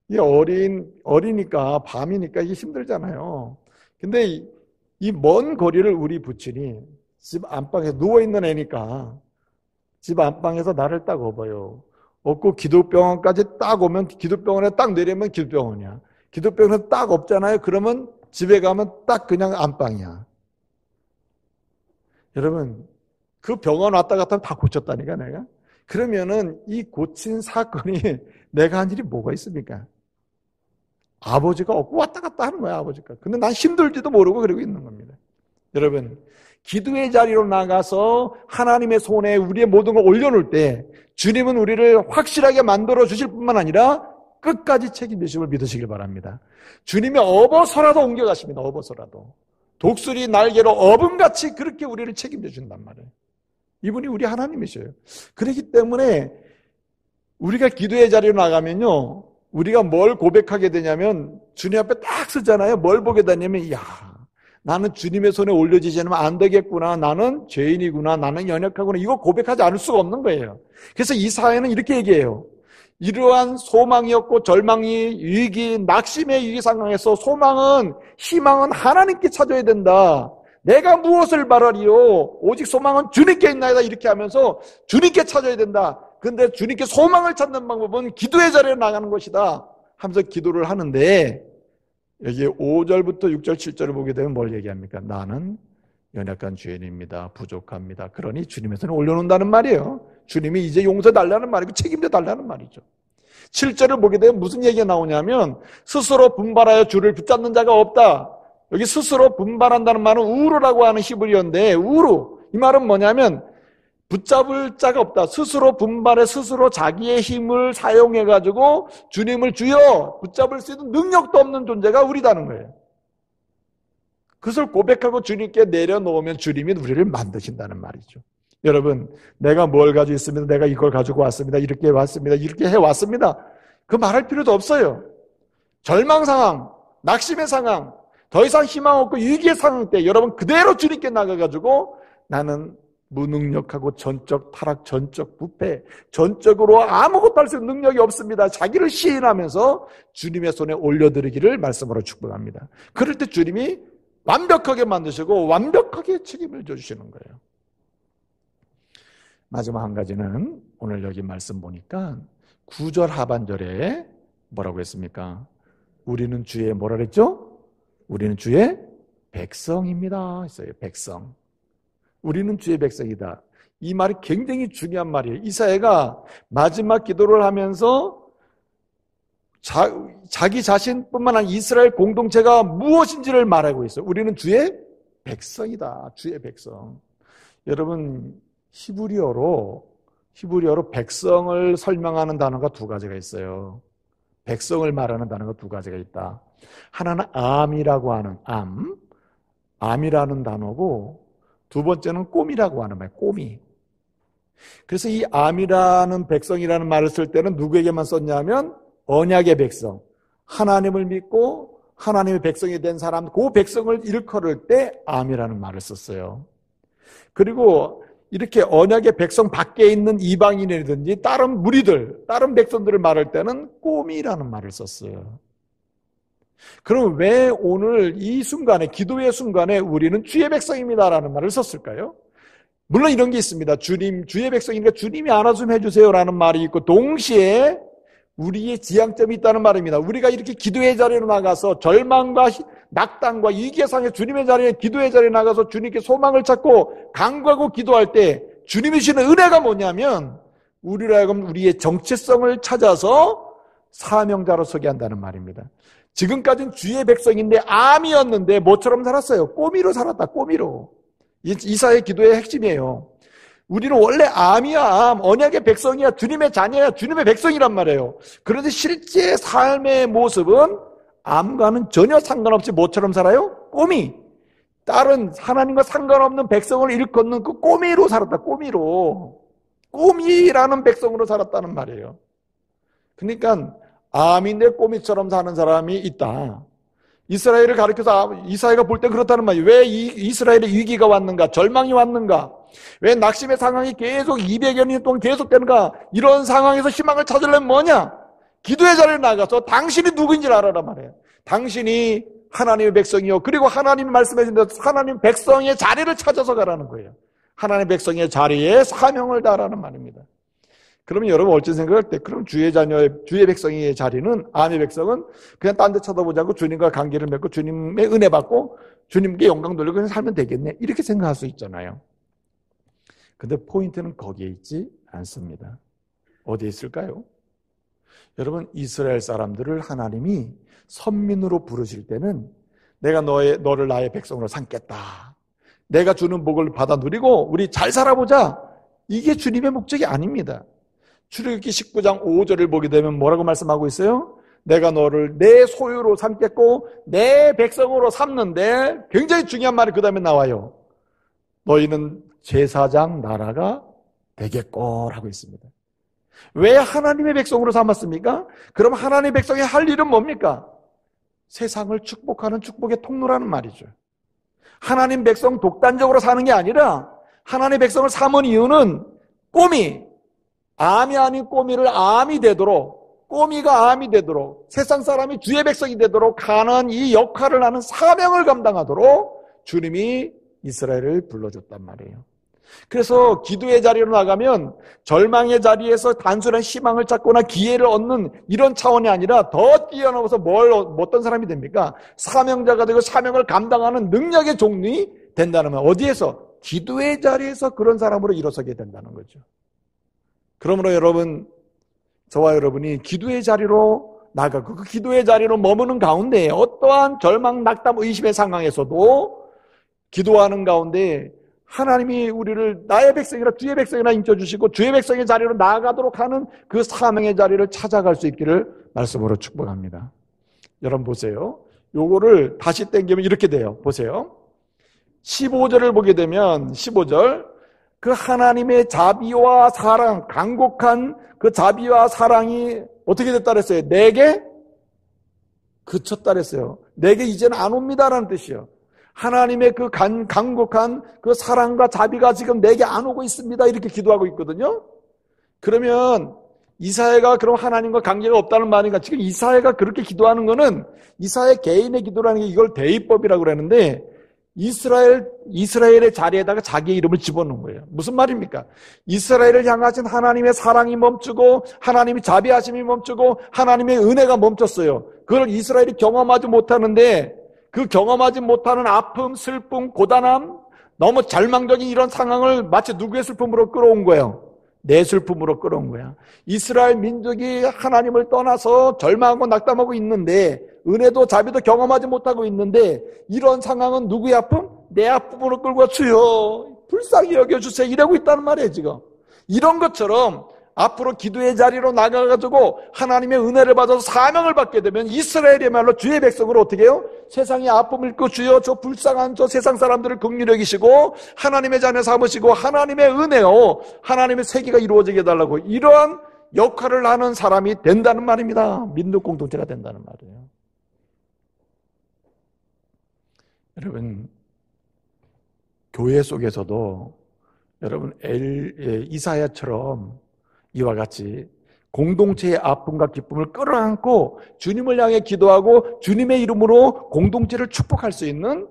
이 어리니까 밤이니까 이게 힘들잖아요. 근데 이 먼 거리를 우리 부친이 집 안방에 누워있는 애니까 집 안방에서 나를 딱 업어요. 업고 기독병원까지 딱 오면 기독병원에 딱 내리면 기독병원이야. 기독병원에 딱 없잖아요. 그러면 집에 가면 딱 그냥 안방이야. 여러분 그 병원 왔다 갔다 하면 다 고쳤다니까 내가. 그러면은 이 고친 사건이 내가 한 일이 뭐가 있습니까? 아버지가 없고 왔다 갔다 하는 거야, 아버지가. 근데 난 힘들지도 모르고 그러고 있는 겁니다. 여러분, 기도의 자리로 나가서 하나님의 손에 우리의 모든 걸 올려놓을 때 주님은 우리를 확실하게 만들어 주실 뿐만 아니라 끝까지 책임지심을 믿으시길 바랍니다. 주님이 업어서라도 옮겨가십니다. 업어서라도. 독수리 날개로 어음같이 그렇게 우리를 책임져 준단 말이에요. 이분이 우리 하나님이셔요. 그렇기 때문에 우리가 기도의 자리로 나가면요, 우리가 뭘 고백하게 되냐면 주님 앞에 딱 서잖아요. 뭘 보게 되냐면 나는 주님의 손에 올려지지 않으면 안 되겠구나. 나는 죄인이구나. 나는 연약하구나. 이거 고백하지 않을 수가 없는 거예요. 그래서 이 사회는 이렇게 얘기해요. 이러한 소망이 없고 절망이 위기, 낙심의 위기 상황에서 희망은 하나님께 찾아야 된다. 내가 무엇을 바라리요? 오직 소망은 주님께 있나이다. 이렇게 하면서 주님께 찾아야 된다. 근데 주님께 소망을 찾는 방법은 기도의 자리에 나가는 것이다 하면서 기도를 하는데 여기 5절부터 6절, 7절을 보게 되면 뭘 얘기합니까? 나는 연약한 죄인입니다. 부족합니다. 그러니 주님의 손에 올려놓는다는 말이에요. 주님이 이제 용서해 달라는 말이고 책임져 달라는 말이죠. 7절을 보게 되면 무슨 얘기가 나오냐면 스스로 분발하여 주를 붙잡는 자가 없다. 여기 스스로 분발한다는 말은 우르라고 하는 히브리어인데 우르, 이 말은 뭐냐면 붙잡을 자가 없다. 스스로 분발해 스스로 자기의 힘을 사용해가지고 주님을 주여 붙잡을 수 있는 능력도 없는 존재가 우리다는 거예요. 그것을 고백하고 주님께 내려놓으면 주님이 우리를 만드신다는 말이죠. 여러분, 내가 뭘 가지고 있습니다. 내가 이걸 가지고 왔습니다. 이렇게 왔습니다. 이렇게 해왔습니다. 그 말할 필요도 없어요. 절망 상황, 낙심의 상황, 더 이상 희망 없고 위기의 상황 때 여러분 그대로 주님께 나가가지고 나는 무능력하고 전적 타락, 전적 부패, 전적으로 아무것도 할 수 있는 능력이 없습니다. 자기를 시인하면서 주님의 손에 올려드리기를 말씀으로 축복합니다. 그럴 때 주님이 완벽하게 만드시고 완벽하게 책임을 져주시는 거예요. 마지막 한 가지는 오늘 여기 말씀 보니까 9절 하반절에 뭐라고 했습니까? 우리는 주의 뭐라 그랬죠? 우리는 주의 백성입니다 했어요. 백성. 우리는 주의 백성이다. 이 말이 굉장히 중요한 말이에요. 이사야가 마지막 기도를 하면서 자기 자신뿐만 아니라 이스라엘 공동체가 무엇인지를 말하고 있어요. 우리는 주의 백성이다. 주의 백성. 여러분 히브리어로 백성을 설명하는 단어가 두 가지가 있어요. 백성을 말하는 단어가 두 가지가 있다. 하나는 암이라고 하는 암이라는 단어고 두 번째는 꼼이라고 하는 말이에요. 꼼이. 그래서 이 암이라는 백성이라는 말을 쓸 때는 누구에게만 썼냐면 언약의 백성, 하나님을 믿고 하나님의 백성이 된 사람, 그 백성을 일컬을 때 암이라는 말을 썼어요. 그리고 이렇게 언약의 백성 밖에 있는 이방인이라든지 다른 무리들, 다른 백성들을 말할 때는 꼼이라는 말을 썼어요. 그럼 왜 오늘 이 순간에, 기도의 순간에 우리는 주의 백성입니다라는 말을 썼을까요? 물론 이런 게 있습니다. 주님, 주의 백성이니까 주님이 알아서 좀 해주세요라는 말이 있고, 동시에 우리의 지향점이 있다는 말입니다. 우리가 이렇게 기도의 자리로 나가서 절망과 낙담과 위기의 상에 주님의 자리에 기도의 자리에 나가서 주님께 소망을 찾고 간구하고 기도할 때 주님이 주시는 은혜가 뭐냐면 우리로 하여금 우리의 정체성을 찾아서 사명자로 서게 한다는 말입니다. 지금까지는 주의 백성인데 암이었는데 뭐처럼 살았어요? 꼬미로 살았다. 꼬미로. 이사의 기도의 핵심이에요. 우리는 원래 암이야, 암. 언약의 백성이야. 주님의 자녀야. 주님의 백성이란 말이에요. 그런데 실제 삶의 모습은 암과는 전혀 상관없이 뭐처럼 살아요? 꼬미. 다른 하나님과 상관없는 백성을 일컫는 그 꼬미로 살았다. 꼬미로. 꼬미라는 백성으로 살았다는 말이에요. 그러니까 암인데 꼬미처럼 사는 사람이 있다. 이스라엘을 가리켜서 이사야가 볼 때 그렇다는 말이에요. 왜 이스라엘의 위기가 왔는가? 절망이 왔는가? 왜 낙심의 상황이 계속 200여 년 동안 계속되는가? 이런 상황에서 희망을 찾으려면 뭐냐? 기도의 자리에 나가서 당신이 누구인지를 알아란 말이에요. 당신이 하나님의 백성이요. 그리고 하나님이 말씀해 주신 대로 하나님 백성의 자리를 찾아서 가라는 거예요. 하나님의 백성의 자리에 사명을 다하라는 말입니다. 그러면 여러분 어찌 생각할 때 그럼 주의 백성의 자리는 암의 백성은 그냥 딴 데 쳐다보지 않고 주님과 관계를 맺고 주님의 은혜 받고 주님께 영광 돌리고 그냥 살면 되겠네 이렇게 생각할 수 있잖아요. 근데 포인트는 거기에 있지 않습니다. 어디에 있을까요? 여러분 이스라엘 사람들을 하나님이 선민으로 부르실 때는 내가 너를 나의 백성으로 삼겠다. 내가 주는 복을 받아 누리고 우리 잘 살아보자. 이게 주님의 목적이 아닙니다. 출애굽기 19장 5절을 보게 되면 뭐라고 말씀하고 있어요? 내가 너를 내 소유로 삼겠고 내 백성으로 삼는데 굉장히 중요한 말이 그 다음에 나와요. 너희는 제사장 나라가 되겠고 라고 있습니다. 왜 하나님의 백성으로 삼았습니까? 그럼 하나님의 백성이 할 일은 뭡니까? 세상을 축복하는 축복의 통로라는 말이죠. 하나님 백성 독단적으로 사는 게 아니라 하나님의 백성을 삼은 이유는 꼬미, 암이 아닌 꼬미를 암이 되도록 꼬미가 암이 되도록 세상 사람이 주의 백성이 되도록 하는 이 역할을 하는 사명을 감당하도록 주님이 이스라엘을 불러줬단 말이에요. 그래서 기도의 자리로 나가면 절망의 자리에서 단순한 희망을 찾거나 기회를 얻는 이런 차원이 아니라 더 뛰어넘어서 어떤 사람이 됩니까? 사명자가 되고 사명을 감당하는 능력의 종이 된다는 말. 어디에서? 기도의 자리에서 그런 사람으로 일어서게 된다는 거죠. 그러므로 여러분, 저와 여러분이 기도의 자리로 나가고 그 기도의 자리로 머무는 가운데 어떠한 절망, 낙담, 의심의 상황에서도 기도하는 가운데 하나님이 우리를 나의 백성이라 주의 백성이라 인쳐주시고 주의 백성의 자리로 나아가도록 하는 그 사명의 자리를 찾아갈 수 있기를 말씀으로 축복합니다. 여러분 보세요. 요거를 다시 땡기면 이렇게 돼요. 보세요. 15절을 보게 되면 15절 그 하나님의 자비와 사랑, 간곡한 그 자비와 사랑이 어떻게 됐다 그랬어요? 내게 그쳤다 그랬어요. 내게 이제는 안 옵니다라는 뜻이요. 하나님의 그 간곡한 그 사랑과 자비가 지금 내게 안 오고 있습니다. 이렇게 기도하고 있거든요. 그러면 이사야가 그럼 하나님과 관계가 없다는 말인가? 지금 이사야가 그렇게 기도하는 거는 이사야 개인의 기도라는 게 이걸 대의법이라고 그러는데 이스라엘의 자리에다가 자기의 이름을 집어넣은 거예요. 무슨 말입니까? 이스라엘을 향하신 하나님의 사랑이 멈추고 하나님의 자비하심이 멈추고 하나님의 은혜가 멈췄어요. 그걸 이스라엘이 경험하지 못하는데 그 경험하지 못하는 아픔, 슬픔, 고단함, 너무 절망적인 이런 상황을 마치 누구의 슬픔으로 끌어온 거예요? 내 슬픔으로 끌어온 거야. 이스라엘 민족이 하나님을 떠나서 절망하고 낙담하고 있는데 은혜도 자비도 경험하지 못하고 있는데 이런 상황은 누구의 아픔? 내 아픔으로 끌고 주여 불쌍히 여겨주세요 이러고 있다는 말이에요. 지금 이런 것처럼 앞으로 기도의 자리로 나가가지고 하나님의 은혜를 받아서 사명을 받게 되면 이스라엘의 말로 주의 백성으로 어떻게 해요? 세상의 아픔을 입고 주여 저 불쌍한 저 세상 사람들을 긍휼히 여기시고 하나님의 자녀 삼으시고 하나님의 은혜요 하나님의 세계가 이루어지게 해달라고 이러한 역할을 하는 사람이 된다는 말입니다. 민족 공동체가 된다는 말이에요. 여러분 교회 속에서도 여러분 이사야처럼 이와 같이 공동체의 아픔과 기쁨을 끌어안고 주님을 향해 기도하고 주님의 이름으로 공동체를 축복할 수 있는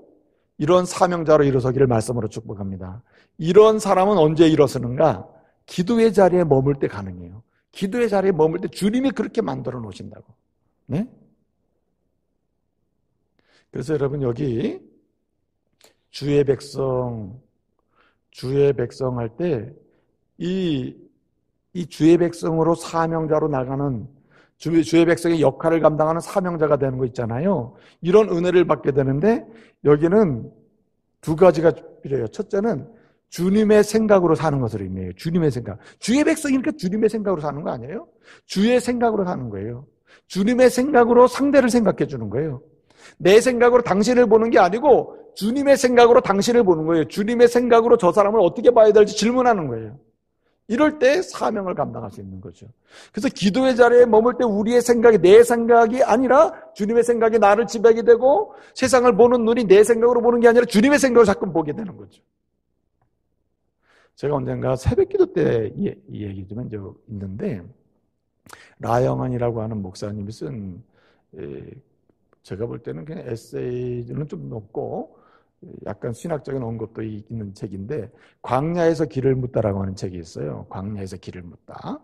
이런 사명자로 일어서기를 말씀으로 축복합니다. 이런 사람은 언제 일어서는가? 기도의 자리에 머물 때 가능해요. 기도의 자리에 머물 때 주님이 그렇게 만들어 놓으신다고. 네? 그래서 여러분 여기 주의 백성 할 때 이 주의 백성으로 사명자로 나가는 주의 백성의 역할을 감당하는 사명자가 되는 거 있잖아요. 이런 은혜를 받게 되는데 여기는 두 가지가 필요해요. 첫째는 주님의 생각으로 사는 것을 의미해요. 주님의 생각. 주의 백성이니까 주님의 생각으로 사는 거 아니에요? 주의 생각으로 사는 거예요. 주님의 생각으로 상대를 생각해 주는 거예요. 내 생각으로 당신을 보는 게 아니고 주님의 생각으로 당신을 보는 거예요. 주님의 생각으로 저 사람을 어떻게 봐야 될지 질문하는 거예요. 이럴 때 사명을 감당할 수 있는 거죠. 그래서 기도의 자리에 머물 때 우리의 생각이 내 생각이 아니라 주님의 생각이 나를 지배하게 되고 세상을 보는 눈이 내 생각으로 보는 게 아니라 주님의 생각으로 자꾸 보게 되는 거죠. 제가 언젠가 새벽기도 때 이 얘기 좀 한 적 있는데 라영안이라고 하는 목사님이 쓴 제가 볼 때는 그냥 에세이는 좀 높고 약간 신학적인 언급도 있는 책인데 광야에서 길을 묻다라고 하는 책이 있어요. 광야에서 길을 묻다.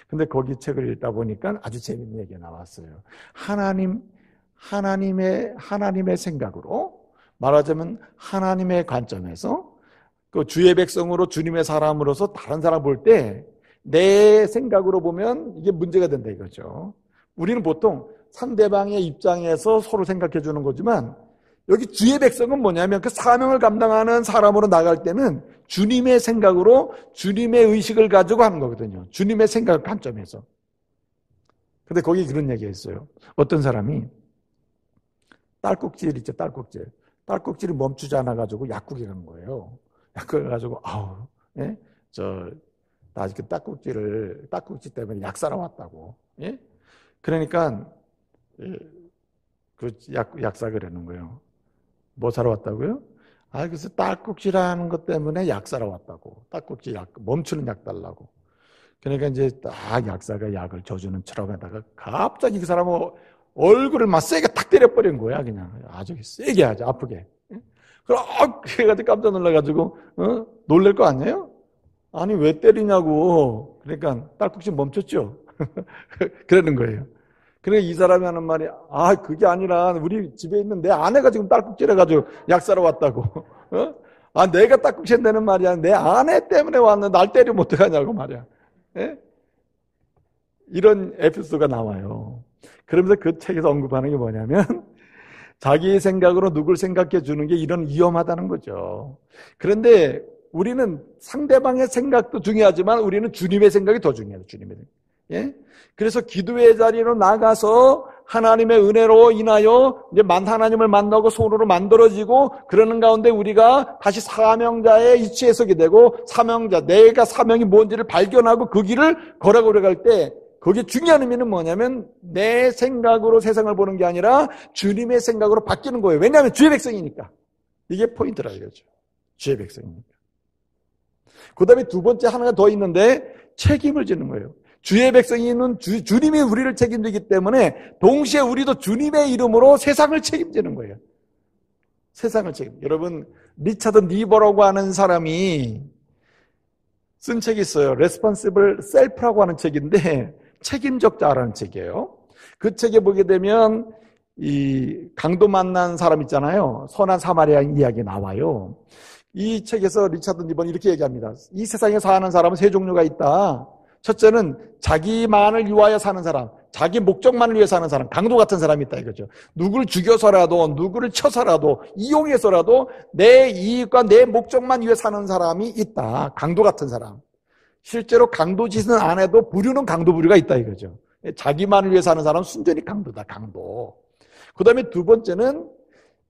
근데 거기 책을 읽다 보니까 아주 재밌는 얘기가 나왔어요. 하나님의 생각으로 말하자면 하나님의 관점에서 그 주의 백성으로 주님의 사람으로서 다른 사람 볼 때 내 생각으로 보면 이게 문제가 된다 이거죠. 우리는 보통 상대방의 입장에서 서로 생각해 주는 거지만 여기 주의 백성은 뭐냐면 그 사명을 감당하는 사람으로 나갈 때는 주님의 생각으로 주님의 의식을 가지고 하는 거거든요. 주님의 생각 관점에서. 근데 거기 그런 얘기가 있어요. 어떤 사람이 딸꾹질 있죠, 딸꾹질. 딸꾹질이 멈추지 않아가지고 약국에 간 거예요. 약국에 가지고 예? 나 지금 딸꾹질 때문에 약 사러 왔다고. 예? 그러니까 그 약사 그러는 거예요. 뭐 사러 왔다고요? 그래서 딸꾹질하는 것 때문에 약 사러 왔다고. 딸꾹질 약, 멈추는 약 달라고. 그러니까 이제 딱 약사가 약을 줘주는 척 하다가 갑자기 그 사람 얼굴을 막 세게 탁 때려버린 거야. 그냥 아주 세게 아주 아프게. 그래가지고 깜짝 놀라가지고 놀랄 거 아니에요? 아니 왜 때리냐고. 그러니까 딸꾹질 멈췄죠. 그러는 거예요. 그러니까 이 사람이 하는 말이 그게 아니라 우리 집에 있는 내 아내가 지금 딸꾹질해가지고 약 사러 왔다고. 내가 딸꾹질한다는 말이야. 내 아내 때문에 왔는데 날 때리면 어떡하냐고 말이야. 예? 이런 에피소드가 나와요. 그러면서 그 책에서 언급하는 게 뭐냐면 자기의 생각으로 누굴 생각해 주는 게 이런 위험하다는 거죠. 그런데 우리는 상대방의 생각도 중요하지만 우리는 주님의 생각이 더 중요해요. 주님의 생각. 예? 그래서 기도의 자리로 나가서 하나님의 은혜로 인하여 이제 하나님을 만나고 손으로 만들어지고 그러는 가운데 우리가 다시 사명자의 위치에 서게 되고 내가 사명이 뭔지를 발견하고 그 길을 걸어갈 때 거기에 중요한 의미는 뭐냐면 내 생각으로 세상을 보는 게 아니라 주님의 생각으로 바뀌는 거예요. 왜냐하면 주의 백성이니까. 이게 포인트라 이거죠. 주의 백성이니까. 그 다음에 두 번째 하나가 더 있는데 책임을 지는 거예요. 주의 백성이는 주님이 우리를 책임지기 때문에 동시에 우리도 주님의 이름으로 세상을 책임지는 거예요. 세상을 여러분 리차드 니버라고 하는 사람이 쓴 책이 있어요. Responsible Self라고 하는 책인데 책임적 자라는 책이에요. 그 책에 보게 되면 이 강도 만난 사람 있잖아요. 선한 사마리아 이야기 나와요. 이 책에서 리차드 니버는 이렇게 얘기합니다. 이 세상에 사는 사람은 세 종류가 있다. 첫째는 자기만을 위하여 사는 사람, 자기 목적만을 위해 사는 사람, 강도 같은 사람이 있다 이거죠. 누구를 죽여서라도, 누구를 쳐서라도, 이용해서라도 내 이익과 내 목적만 위해 사는 사람이 있다. 강도 같은 사람. 실제로 강도 짓은 안 해도 부류는 강도 부류가 있다 이거죠. 자기만을 위해 사는 사람은 순전히 강도다, 강도. 그 다음에 두 번째는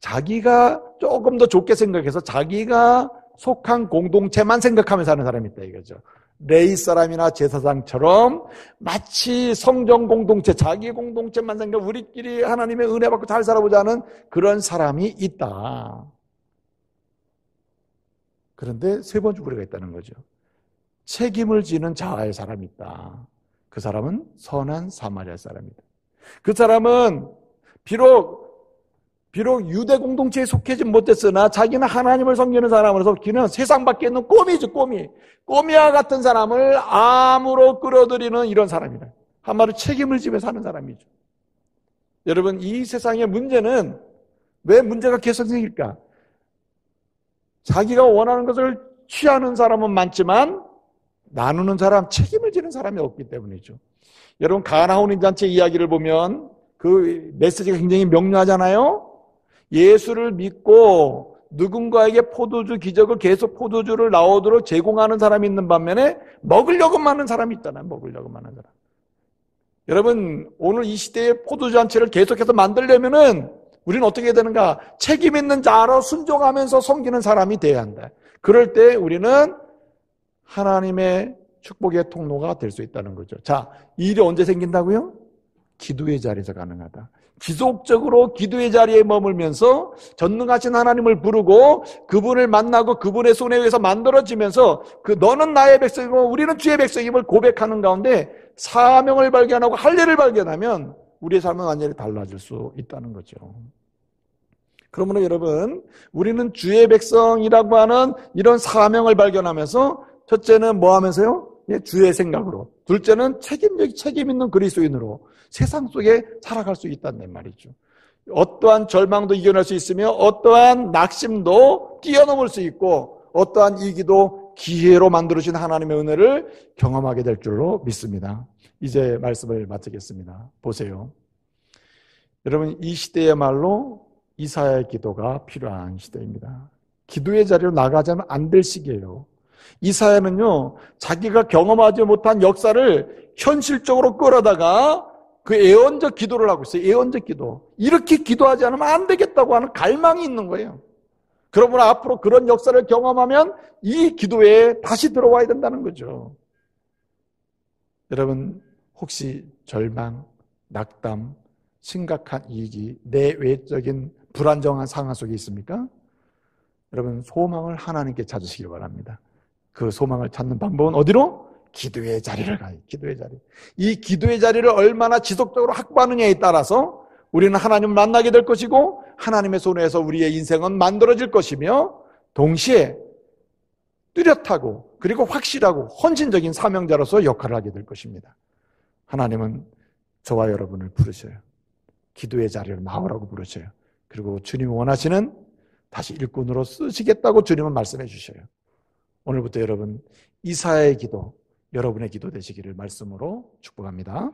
자기가 조금 더 좋게 생각해서 자기가 속한 공동체만 생각하며 사는 사람이 있다 이거죠. 레위 사람이나 제사장처럼 마치 성전 공동체, 자기 공동체만 생각, 우리끼리 하나님의 은혜 받고 잘 살아보자는 그런 사람이 있다. 그런데 세 번째 부류가 있다는 거죠. 책임을 지는 자아의 사람이 있다. 그 사람은 선한 사마리아 사람이다. 그 사람은 비록 비록 유대 공동체에 속해진 못했으나 자기는 하나님을 섬기는 사람으로서 그는 세상 밖에 있는 꼬미죠, 꼬미. 꼬미와 같은 사람을 암으로 끌어들이는 이런 사람이다. 한마디로 책임을 지며 사는 사람이죠. 여러분, 이 세상의 문제는 왜 문제가 계속 생길까? 자기가 원하는 것을 취하는 사람은 많지만 나누는 사람, 책임을 지는 사람이 없기 때문이죠. 여러분, 가나 혼인잔치 이야기를 보면 그 메시지가 굉장히 명료하잖아요. 예수를 믿고 누군가에게 포도주 기적을 계속 포도주를 나오도록 제공하는 사람이 있는 반면에 먹으려고 하는 사람이 있잖아요. 먹으려고 하는 사람. 여러분, 오늘 이 시대에 포도주 잔치를 계속해서 만들려면은 우리는 어떻게 해야 되는가? 책임 있는 자로 순종하면서 섬기는 사람이 돼야 한다. 그럴 때 우리는 하나님의 축복의 통로가 될 수 있다는 거죠. 자, 이 일이 언제 생긴다고요? 기도의 자리에서 가능하다. 지속적으로 기도의 자리에 머물면서 전능하신 하나님을 부르고 그분을 만나고 그분의 손에 의해서 만들어지면서 그 너는 나의 백성이고 우리는 주의 백성임을 고백하는 가운데 사명을 발견하고 할 일을 발견하면 우리의 삶은 완전히 달라질 수 있다는 거죠. 그러므로 여러분, 우리는 주의 백성이라고 하는 이런 사명을 발견하면서 첫째는 뭐 하면서요? 주의 생각으로. 둘째는 책임 있는 그리스도인으로 세상 속에 살아갈 수 있다는 말이죠. 어떠한 절망도 이겨낼 수 있으며 어떠한 낙심도 뛰어넘을 수 있고 어떠한 위기도 기회로 만들어진 하나님의 은혜를 경험하게 될 줄로 믿습니다. 이제 말씀을 마치겠습니다. 보세요. 여러분, 이 시대야말로 이사야의 기도가 필요한 시대입니다. 기도의 자리로 나가자면 안 될 시기예요. 이사야는요, 자기가 경험하지 못한 역사를 현실적으로 끌어다가 그 애언적 기도를 하고 있어요. 애언적 기도. 이렇게 기도하지 않으면 안 되겠다고 하는 갈망이 있는 거예요. 그러므로 앞으로 그런 역사를 경험하면 이 기도에 다시 들어와야 된다는 거죠. 여러분, 혹시 절망, 낙담, 심각한 위기, 내외적인 불안정한 상황 속에 있습니까? 여러분, 소망을 하나님께 찾으시기 바랍니다. 그 소망을 찾는 방법은 어디로? 기도의 자리를 가요. 기도의 자리. 이 기도의 자리를 얼마나 지속적으로 확보하느냐에 따라서 우리는 하나님을 만나게 될 것이고 하나님의 손에서 우리의 인생은 만들어질 것이며 동시에 뚜렷하고 그리고 확실하고 헌신적인 사명자로서 역할을 하게 될 것입니다. 하나님은 저와 여러분을 부르셔요. 기도의 자리로 나오라고 부르셔요. 그리고 주님이 원하시는 다시 일꾼으로 쓰시겠다고 주님은 말씀해 주셔요. 오늘부터 여러분 이사야의 기도, 여러분의 기도 되시기를 말씀으로 축복합니다.